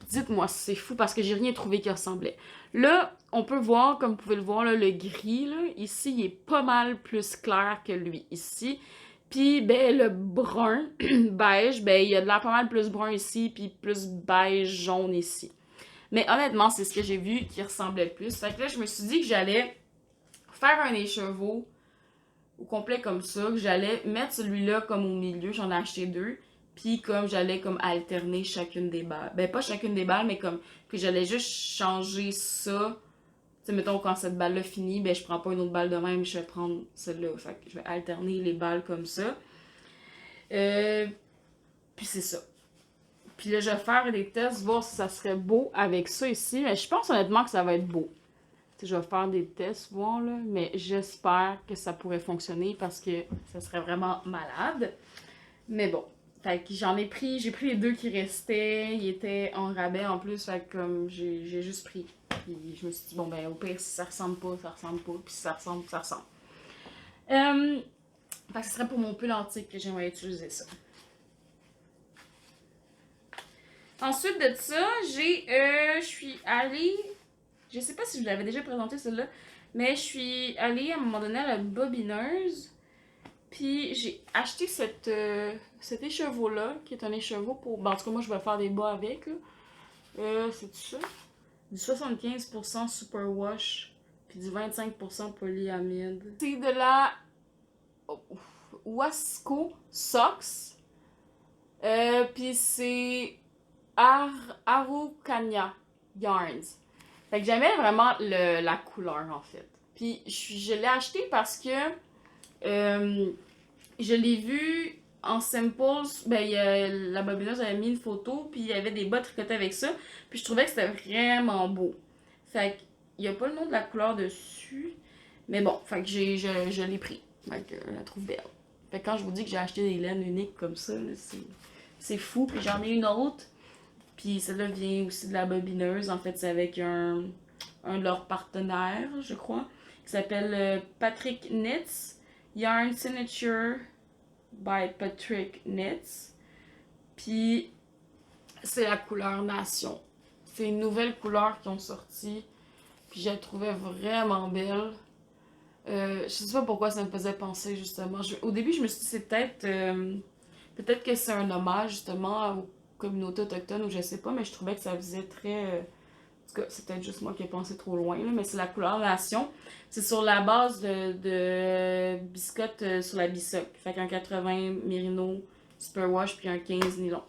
Dites-moi si c'est fou parce que j'ai rien trouvé qui ressemblait. Là, on peut voir, comme vous pouvez le voir, là, le gris, là, ici, il est pas mal plus clair que lui, ici. Puis, ben, le brun, beige, ben, il y a de l'air pas mal plus brun ici, puis plus beige, jaune ici. Mais honnêtement, c'est ce que j'ai vu qui ressemblait le plus. Fait que là, je me suis dit que j'allais faire un écheveau au complet comme ça, que j'allais mettre celui-là comme au milieu, j'en ai acheté deux. Puis comme j'allais comme alterner chacune des balles. Ben pas chacune des balles, mais comme que j'allais juste changer ça. Tu sais, mettons quand cette balle-là finit, ben je prends pas une autre balle de même, je vais prendre celle-là. Fait que je vais alterner les balles comme ça. Puis c'est ça. Puis là, je vais faire des tests, voir si ça serait beau avec ça ici. Mais je pense honnêtement que ça va être beau. T'sais, je vais faire des tests, voir là. Mais j'espère que ça pourrait fonctionner parce que ça serait vraiment malade. Mais bon. Fait que j'ai pris les deux qui restaient. Ils étaient en rabais en plus. Fait que comme j'ai juste pris. Puis je me suis dit, bon ben au pire, si ça ressemble pas, ça ressemble pas. Puis si ça ressemble, ça ressemble. Fait que ce serait pour mon pull antique que j'aimerais utiliser ça. Ensuite de ça, je suis allée, je sais pas si je vous l'avais déjà présenté celle-là, mais je suis allée à un moment donné à la bobineuse, puis j'ai acheté cet écheveau-là, qui est un écheveau pour, ben, en tout cas moi je vais faire des bas avec, là. C'est ça? Du 75% superwash, puis du 25% polyamide. C'est de la Wasco Socks, puis c'est Araucania Yarns. Fait que j'aimais vraiment la couleur en fait. Puis je l'ai acheté parce que je l'ai vu en samples. Ben, la bobineuse avait mis une photo, puis il y avait des bas tricotés avec ça. Puis je trouvais que c'était vraiment beau. Fait qu'il n'y a pas le nom de la couleur dessus. Mais bon, fait que je l'ai pris. Fait que je la trouve belle. Fait que quand je vous dis que j'ai acheté des laines uniques comme ça, c'est fou. Puis j'en ai une autre. Puis celle-là vient aussi de la bobineuse. En fait, c'est avec un de leurs partenaires, je crois, qui s'appelle Patrick Knits. Yarn Signature by Patrick Knits. Puis c'est la couleur Nation. C'est une nouvelle couleur qu'ils ont sortie. Puis je la trouvais vraiment belle. Je sais pas pourquoi ça me faisait penser justement. Au début, je me suis dit c'est peut-être que c'est un hommage justement aux communautés autochtones ou je sais pas, mais je trouvais que ça faisait très. En tout cas, c'est peut-être juste moi qui ai pensé trop loin, là, mais c'est la couleur Nation. C'est sur la base de biscotte sur la bisoc. Fait qu'un 80 Merino Superwash puis un 15 nylon.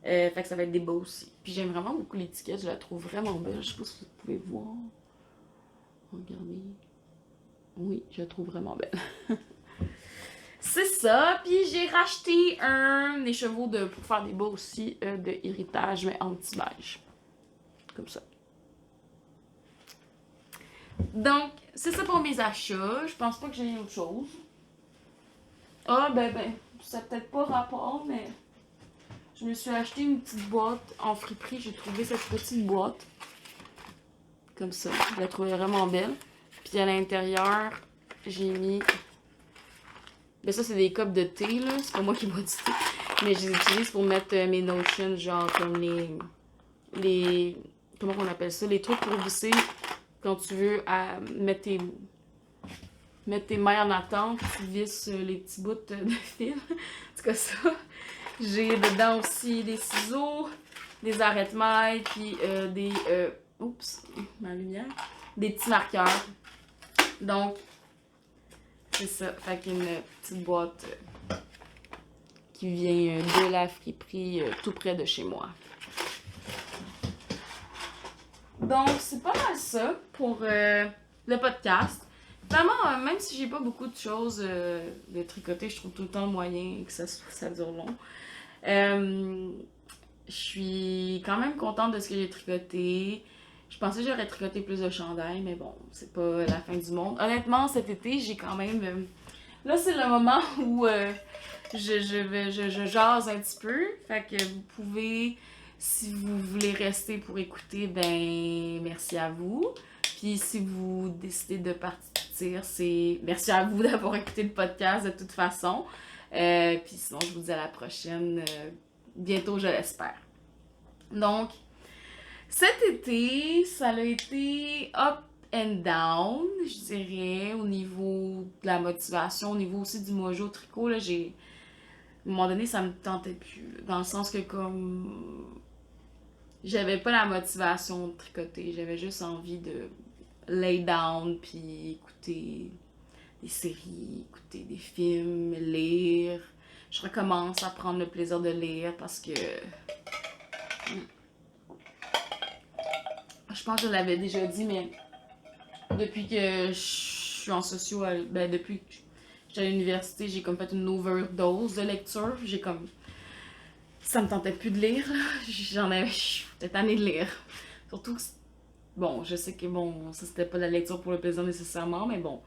Fait que ça va être des beaux aussi. Puis j'aime vraiment beaucoup l'étiquette, je la trouve vraiment belle. Je sais pas si vous pouvez voir. Regardez. Oui, je la trouve vraiment belle. C'est ça. Puis j'ai racheté un écheveau pour faire des bas aussi de héritage, mais anti-beige. Comme ça. Donc, c'est ça pour mes achats. Je pense pas que j'ai autre chose. Ah, ben, ça n'a peut-être pas rapport, mais je me suis acheté une petite boîte en friperie. J'ai trouvé cette petite boîte. Comme ça. Je la trouvais vraiment belle. Puis à l'intérieur, j'ai mis. Ben, ça, c'est des cups de thé, là. C'est pas moi qui bois du thé. Mais je les utilise pour mettre mes notions, genre comme les. Comment on appelle ça? Les trucs pour visser quand tu veux mettre tes mains en attente, tu visses les petits bouts de fil. En tout cas, ça. J'ai dedans aussi des ciseaux, des arrête-mailles, puis des. Oups, ma lumière. Des petits marqueurs. Donc, c'est ça. Fait qu'une petite boîte qui vient de la friperie tout près de chez moi. Donc, c'est pas mal ça pour le podcast. Vraiment, même si j'ai pas beaucoup de choses de tricoter, je trouve tout le temps moyen que ça dure long. Je suis quand même contente de ce que j'ai tricoté. Je pensais que j'aurais tricoté plus de chandails, mais bon, c'est pas la fin du monde. Honnêtement, cet été, j'ai quand même... Là, c'est le moment où je jase un petit peu. Fait que vous pouvez, si vous voulez rester pour écouter, ben merci à vous. Puis si vous décidez de partir, c'est merci à vous d'avoir écouté le podcast de toute façon. Puis sinon, je vous dis à la prochaine. Bientôt, je l'espère. Donc, cet été, ça a été up and down, je dirais, au niveau de la motivation, au niveau aussi du mojo tricot. Là, à un moment donné, ça me tentait plus. Dans le sens que comme j'avais pas la motivation de tricoter, j'avais juste envie de lay down puis écouter des séries, écouter des films, lire. Je recommence à prendre le plaisir de lire parce que je pense que je l'avais déjà dit, mais depuis que je suis en socio, ben depuis que j'étais à l'université, j'ai comme fait une overdose de lecture. J'ai comme ça me tentait plus de lire, là. J'étais tannée de lire. Surtout que, bon, je sais que, bon, ça c'était pas de la lecture pour le plaisir nécessairement, mais bon,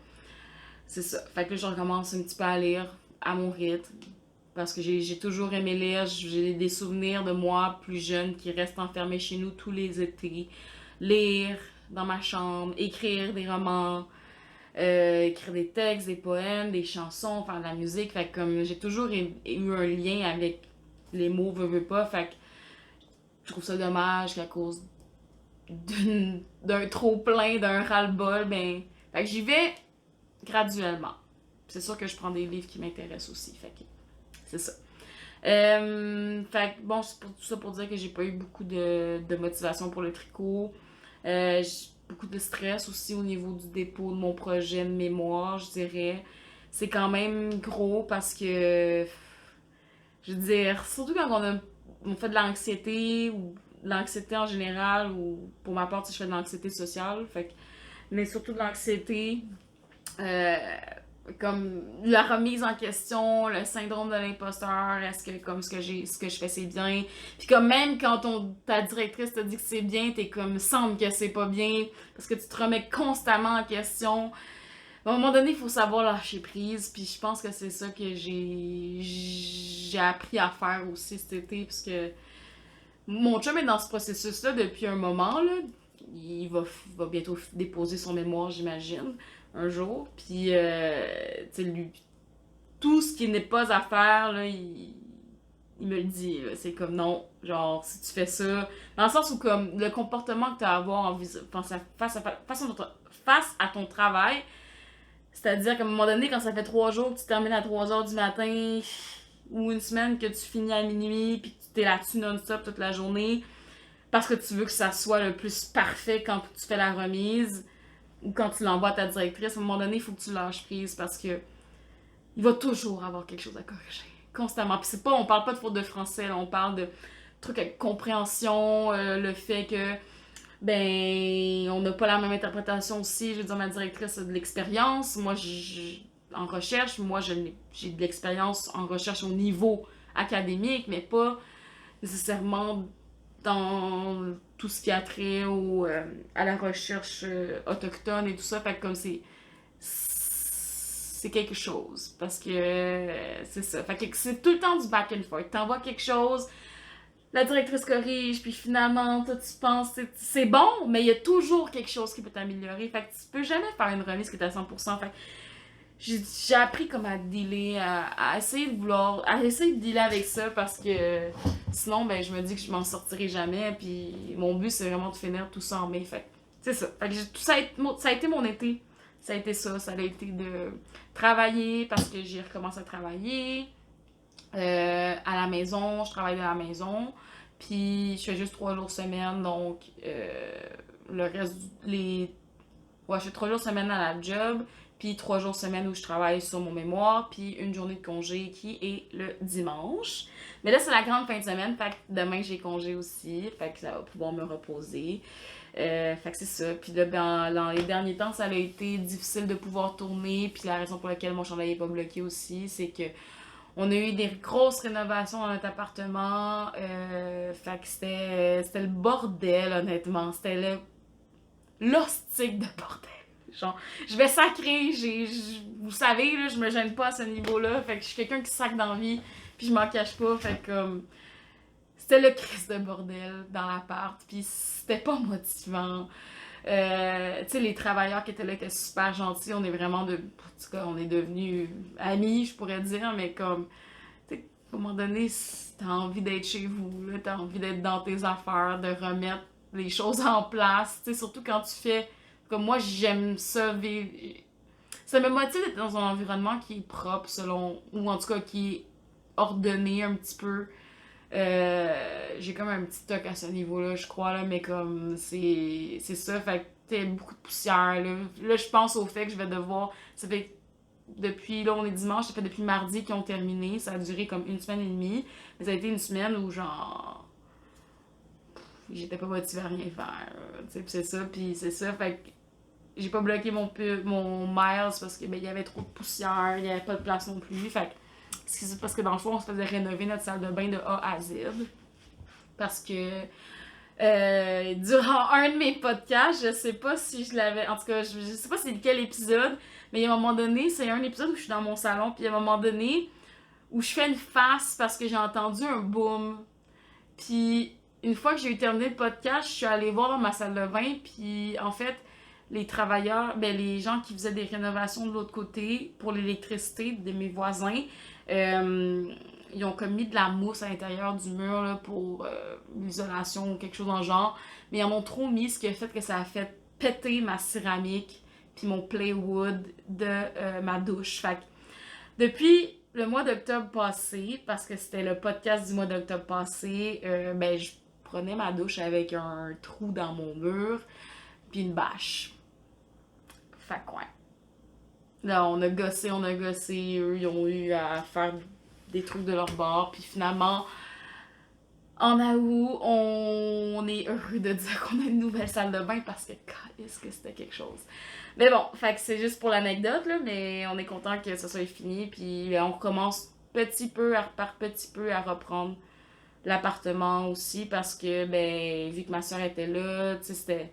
c'est ça. Fait que là, je recommence un petit peu à lire à mon rythme. Parce que j'ai toujours aimé lire. J'ai des souvenirs de moi plus jeune qui reste enfermé chez nous tous les étés. Lire dans ma chambre, écrire des romans, écrire des textes, des poèmes, des chansons, faire de la musique. Fait que comme j'ai toujours eu un lien avec les mots, veux pas. Fait que je trouve ça dommage qu'à cause d'un trop plein, d'un ras-le-bol, ben. Fait que j'y vais graduellement. C'est sûr que je prends des livres qui m'intéressent aussi. Fait que c'est ça. Fait que bon, c'est pour, tout ça pour dire que j'ai pas eu beaucoup de motivation pour le tricot. J'ai beaucoup de stress aussi au niveau du dépôt de mon projet de mémoire, je dirais. C'est quand même gros parce que, je veux dire, surtout quand on fait de l'anxiété ou de l'anxiété en général, ou pour ma part, si je fais de l'anxiété sociale, fait que, mais surtout de l'anxiété, euh, comme la remise en question, le syndrome de l'imposteur, est-ce que comme ce que je fais c'est bien, puis comme même quand ta directrice te dit que c'est bien, t'es comme semble que c'est pas bien parce que tu te remets constamment en question. À un moment donné, il faut savoir lâcher prise, puis je pense que c'est ça que j'ai appris à faire aussi cet été, parce que mon chum est dans ce processus-là depuis un moment, là. Il va bientôt déposer son mémoire, j'imagine, un jour. Puis, tu sais, lui, tout ce qui n'est pas à faire, là, il me le dit. Là. C'est comme non, genre, si tu fais ça. Dans le sens où, comme, le comportement que tu as à avoir face à ton travail, c'est-à-dire qu'à un moment donné, quand ça fait 3 jours que tu termines à 3 heures du matin, ou une semaine que tu finis à minuit, puis que tu t'es là-dessus non-stop toute la journée, parce que tu veux que ça soit le plus parfait quand tu fais la remise ou quand tu l'envoies à ta directrice, à un moment donné, il faut que tu lâches prise parce que il va toujours avoir quelque chose à corriger. Constamment. Puis c'est pas, on parle pas de faute de français, là, on parle de trucs avec compréhension, le fait que ben on n'a pas la même interprétation aussi. Je veux dire, ma directrice a de l'expérience. Moi, en recherche, j'ai de l'expérience en recherche au niveau académique, mais pas nécessairement dans tout ce qui a trait à la recherche autochtone et tout ça. Fait que comme c'est quelque chose. Parce que c'est ça. Fait que c'est tout le temps du back and forth. T'envoies quelque chose, la directrice corrige, puis finalement, toi, tu penses, c'est bon, mais il y a toujours quelque chose qui peut t'améliorer. Fait que tu peux jamais faire une remise qui est à 100%. Fait que j'ai appris comme à dealer, à essayer de vouloir, à essayer de dealer avec ça parce que sinon, ben, je me dis que je m'en sortirai jamais. Puis mon but, c'est vraiment de finir tout ça en mai. Fait que c'est ça. Fait que ça a été mon été. Ça a été ça. Ça a été de travailler parce que j'ai recommencé à travailler. À la maison, je travaille de la maison. Puis je fais juste 3 jours semaine, donc le reste, ouais, je fais 3 jours semaine à la job, puis 3 jours semaine où je travaille sur mon mémoire, puis une journée de congé qui est le dimanche. Mais là, c'est la grande fin de semaine, fait que demain j'ai congé aussi, fait que ça va pouvoir me reposer. Fait que c'est ça. Puis là, ben, dans les derniers temps, ça a été difficile de pouvoir tourner, puis la raison pour laquelle mon chandail n'est pas bloqué aussi, c'est que on a eu des grosses rénovations dans notre appartement. Fait que c'était le bordel, honnêtement. C'était l'hostique de bordel. Genre, je vais sacrer. Vous savez, là, je me gêne pas à ce niveau-là. Fait que je suis quelqu'un qui sacre dans la vie. Puis je m'en cache pas. Fait que comme. C'était le crise de bordel dans l'appart. Puis c'était pas motivant. Tu sais, les travailleurs qui étaient là étaient super gentils. On est vraiment en tout cas, on est devenus amis, je pourrais dire, mais comme, tu sais, à un moment donné, t'as envie d'être chez vous, là, t'as envie d'être dans tes affaires, de remettre les choses en place, tu sais, surtout quand tu fais, comme moi, j'aime ça vivre. Ça me motive d'être dans un environnement qui est propre, selon, ou en tout cas qui est ordonné un petit peu. J'ai comme un petit toc à ce niveau-là, je crois, là, mais comme c'est ça, fait que t'as beaucoup de poussière, là. Là, je pense au fait que je vais devoir. Ça fait depuis, là, on est dimanche, ça fait depuis mardi qu'ils ont terminé, ça a duré comme une semaine et demie, mais ça a été une semaine où, genre, j'étais pas motivée à rien faire, tu sais, pis c'est ça, puis c'est ça, fait que j'ai pas bloqué mon miles parce que, ben, il y avait trop de poussière, il y avait pas de place non plus, fait que C'est parce que dans le fond, on se faisait rénover notre salle de bain de A à Z. Parce que durant un de mes podcasts, je sais pas si je l'avais... En tout cas, je sais pas c'est quel épisode, mais à un moment donné, c'est un épisode où je suis dans mon salon, puis à un moment donné, où je fais une face parce que j'ai entendu un boom. Puis une fois que j'ai eu terminé le podcast, je suis allée voir dans ma salle de bain, puis en fait, les travailleurs, ben les gens qui faisaient des rénovations de l'autre côté pour l'électricité de mes voisins, euh, ils ont comme mis de la mousse à l'intérieur du mur là, pour l'isolation ou quelque chose dans le genre. Mais ils en ont trop mis, ce qui a fait que ça a fait péter ma céramique puis mon plywood de ma douche. Fait que depuis le mois d'octobre passé, parce que c'était le podcast du mois d'octobre passé, ben je prenais ma douche avec un trou dans mon mur puis une bâche. Fait que ouais. Là, on a gossé, eux, ils ont eu à faire des trucs de leur bord, puis finalement, en août, on est heureux de dire qu'on a une nouvelle salle de bain parce que, est-ce que c'était quelque chose. Mais bon, fait que c'est juste pour l'anecdote, là, mais on est content que ça soit fini, puis on recommence petit peu par petit peu à reprendre l'appartement aussi parce que, ben, vu que ma soeur était là, tu sais,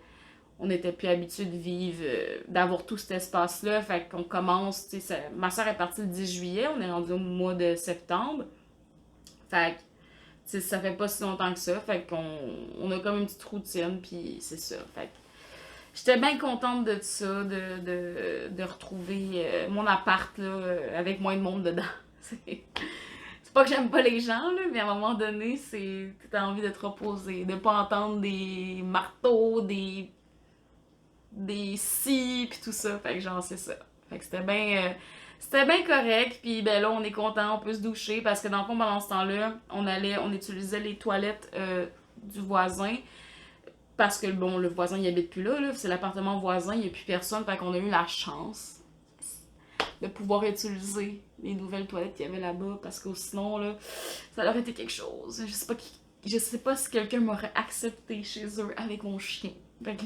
on n'était plus habitué de vivre, d'avoir tout cet espace-là. Fait qu'on commence, tu sais, ma soeur est partie le 10 juillet, on est rendu au mois de septembre. Fait que, tu sais, ça fait pas si longtemps que ça. Fait qu'on a comme une petite routine, puis c'est ça. Fait que j'étais bien contente de ça, de retrouver mon appart, là, avec moins de monde dedans. C'est pas que j'aime pas les gens, là, mais à un moment donné, t'as envie de te reposer, de pas entendre des marteaux, des scies pis tout ça. Fait que genre, c'est ça. Fait que c'était bien correct. Puis ben là, on est content, on peut se doucher parce que dans le fond, pendant ce temps-là, on utilisait les toilettes du voisin. Parce que bon, le voisin, il habite plus là. C'est l'appartement voisin, il n'y a plus personne. Fait qu'on a eu la chance de pouvoir utiliser les nouvelles toilettes qu'il y avait là-bas. Parce que sinon, là, ça aurait été quelque chose. Je sais pas si quelqu'un m'aurait accepté chez eux avec mon chien. Fait que,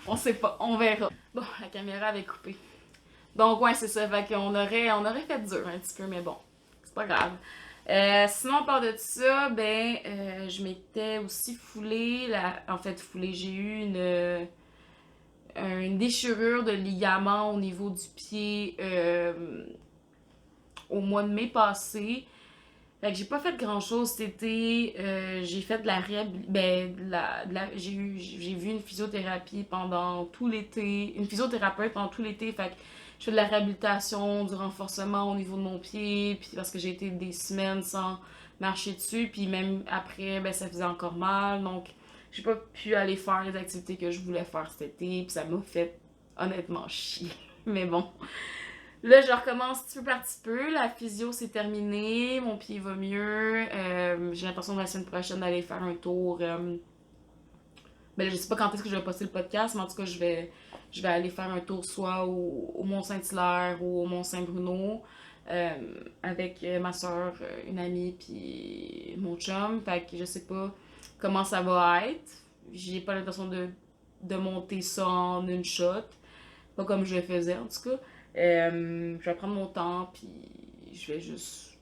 on sait pas, on verra. Bon, la caméra avait coupé. Donc ouais, c'est ça, fait qu'on aurait fait dur un petit peu, mais bon, c'est pas grave. Sinon, à part de ça, ben, je m'étais aussi foulée, j'ai eu une déchirure de ligament au niveau du pied au mois de mai passé. Fait que j'ai pas fait grand chose cet été. J'ai fait de la j'ai vu une physiothérapie pendant tout l'été. Une physiothérapeute pendant tout l'été. Fait que je fais de la réhabilitation, du renforcement au niveau de mon pied. Puis parce que j'ai été des semaines sans marcher dessus. Puis même après, ben ça faisait encore mal. Donc j'ai pas pu aller faire les activités que je voulais faire cet été. Puis ça m'a fait honnêtement chier. Mais bon. Là, je recommence petit peu par petit peu. La physio, c'est terminé. Mon pied va mieux. J'ai l'intention de la semaine prochaine d'aller faire un tour. Ben, je sais pas quand est-ce que je vais poster le podcast, mais en tout cas, je vais aller faire un tour soit au Mont-Saint-Hilaire ou au Mont-Saint-Bruno avec ma soeur, une amie, puis mon chum. Fait que je sais pas comment ça va être. J'ai pas l'intention de monter ça en une shot. Pas comme je le faisais, en tout cas. Je vais prendre mon temps, puis je vais juste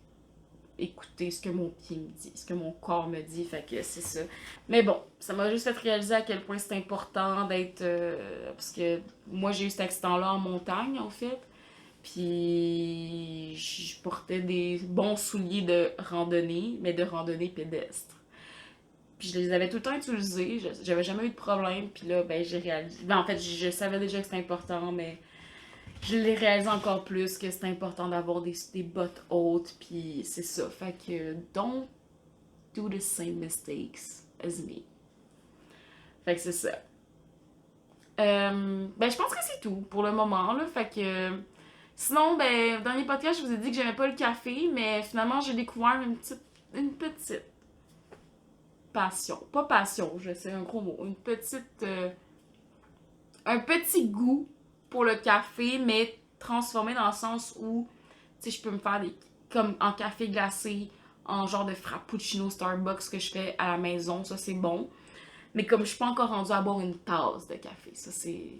écouter ce que mon pied me dit, ce que mon corps me dit, fait que c'est ça. Mais bon, ça m'a juste fait réaliser à quel point c'est important d'être... parce que moi, j'ai eu cet accident-là en montagne, en fait, puis je portais des bons souliers de randonnée, mais de randonnée pédestre. Puis je les avais tout le temps utilisés, j'avais jamais eu de problème, puis là, ben j'ai réalisé... Ben, en fait, je savais déjà que c'était important, mais je l'ai réalisé encore plus que c'est important d'avoir des bottes hautes, puis c'est ça. Fait que don't do the same mistakes as me. Fait que c'est ça. Ben, je pense que c'est tout pour le moment, là. Fait que. Sinon, ben, dans les podcasts, je vous ai dit que j'aimais pas le café, mais finalement, j'ai découvert une petite passion. Pas passion, c'est un gros mot. Un petit goût pour le café, mais transformé dans le sens où, tu sais, je peux me faire comme en café glacé, en genre de frappuccino Starbucks que je fais à la maison, ça c'est bon. Mais comme je suis pas encore rendue à boire une tasse de café, ça c'est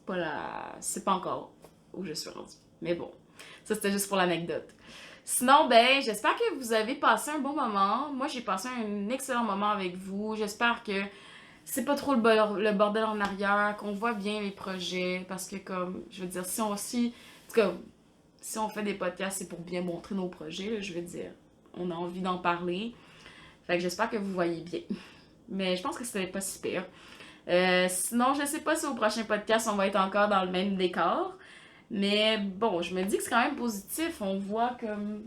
pas encore où je suis rendue. Mais bon, ça c'était juste pour l'anecdote. Sinon, ben, j'espère que vous avez passé un bon moment. Moi, j'ai passé un excellent moment avec vous. J'espère que c'est pas trop le bordel en arrière, qu'on voit bien les projets, parce que comme, je veux dire, si on aussi, en tout cas, si on fait des podcasts, c'est pour bien montrer nos projets, là, je veux dire, on a envie d'en parler. Fait que j'espère que vous voyez bien. Mais je pense que c'était pas si pire. Sinon, je sais pas si au prochain podcast, on va être encore dans le même décor. Mais bon, je me dis que c'est quand même positif. On voit comme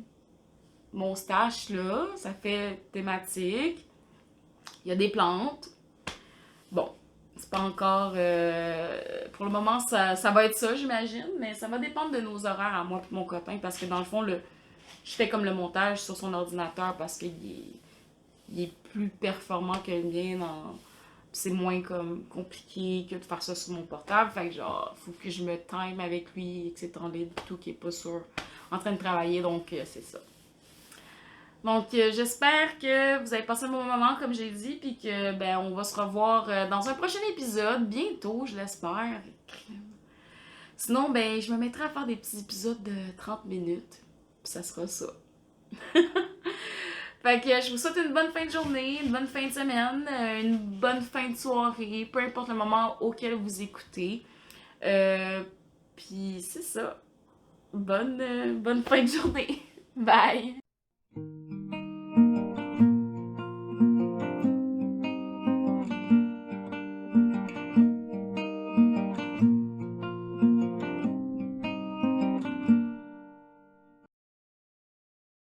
mon stash là, ça fait thématique. Il y a des plantes. Bon, c'est pas encore. Pour le moment, ça va être ça, j'imagine. Mais ça va dépendre de nos horaires à moi et mon copain. Parce que dans le fond, je fais comme le montage sur son ordinateur parce il est plus performant que le mien. C'est moins comme compliqué que de faire ça sur mon portable. Fait que genre, faut que je me time avec lui et que c'est en ligne tout qui est pas en train de travailler. Donc, c'est ça. Donc, j'espère que vous avez passé un bon moment, comme j'ai dit, puis que, ben, on va se revoir dans un prochain épisode, bientôt, je l'espère. Sinon, ben, je me mettrai à faire des petits épisodes de 30 minutes, puis ça sera ça. Fait que je vous souhaite une bonne fin de journée, une bonne fin de semaine, une bonne fin de soirée, peu importe le moment auquel vous écoutez. Puis c'est ça. Bonne fin de journée. Bye!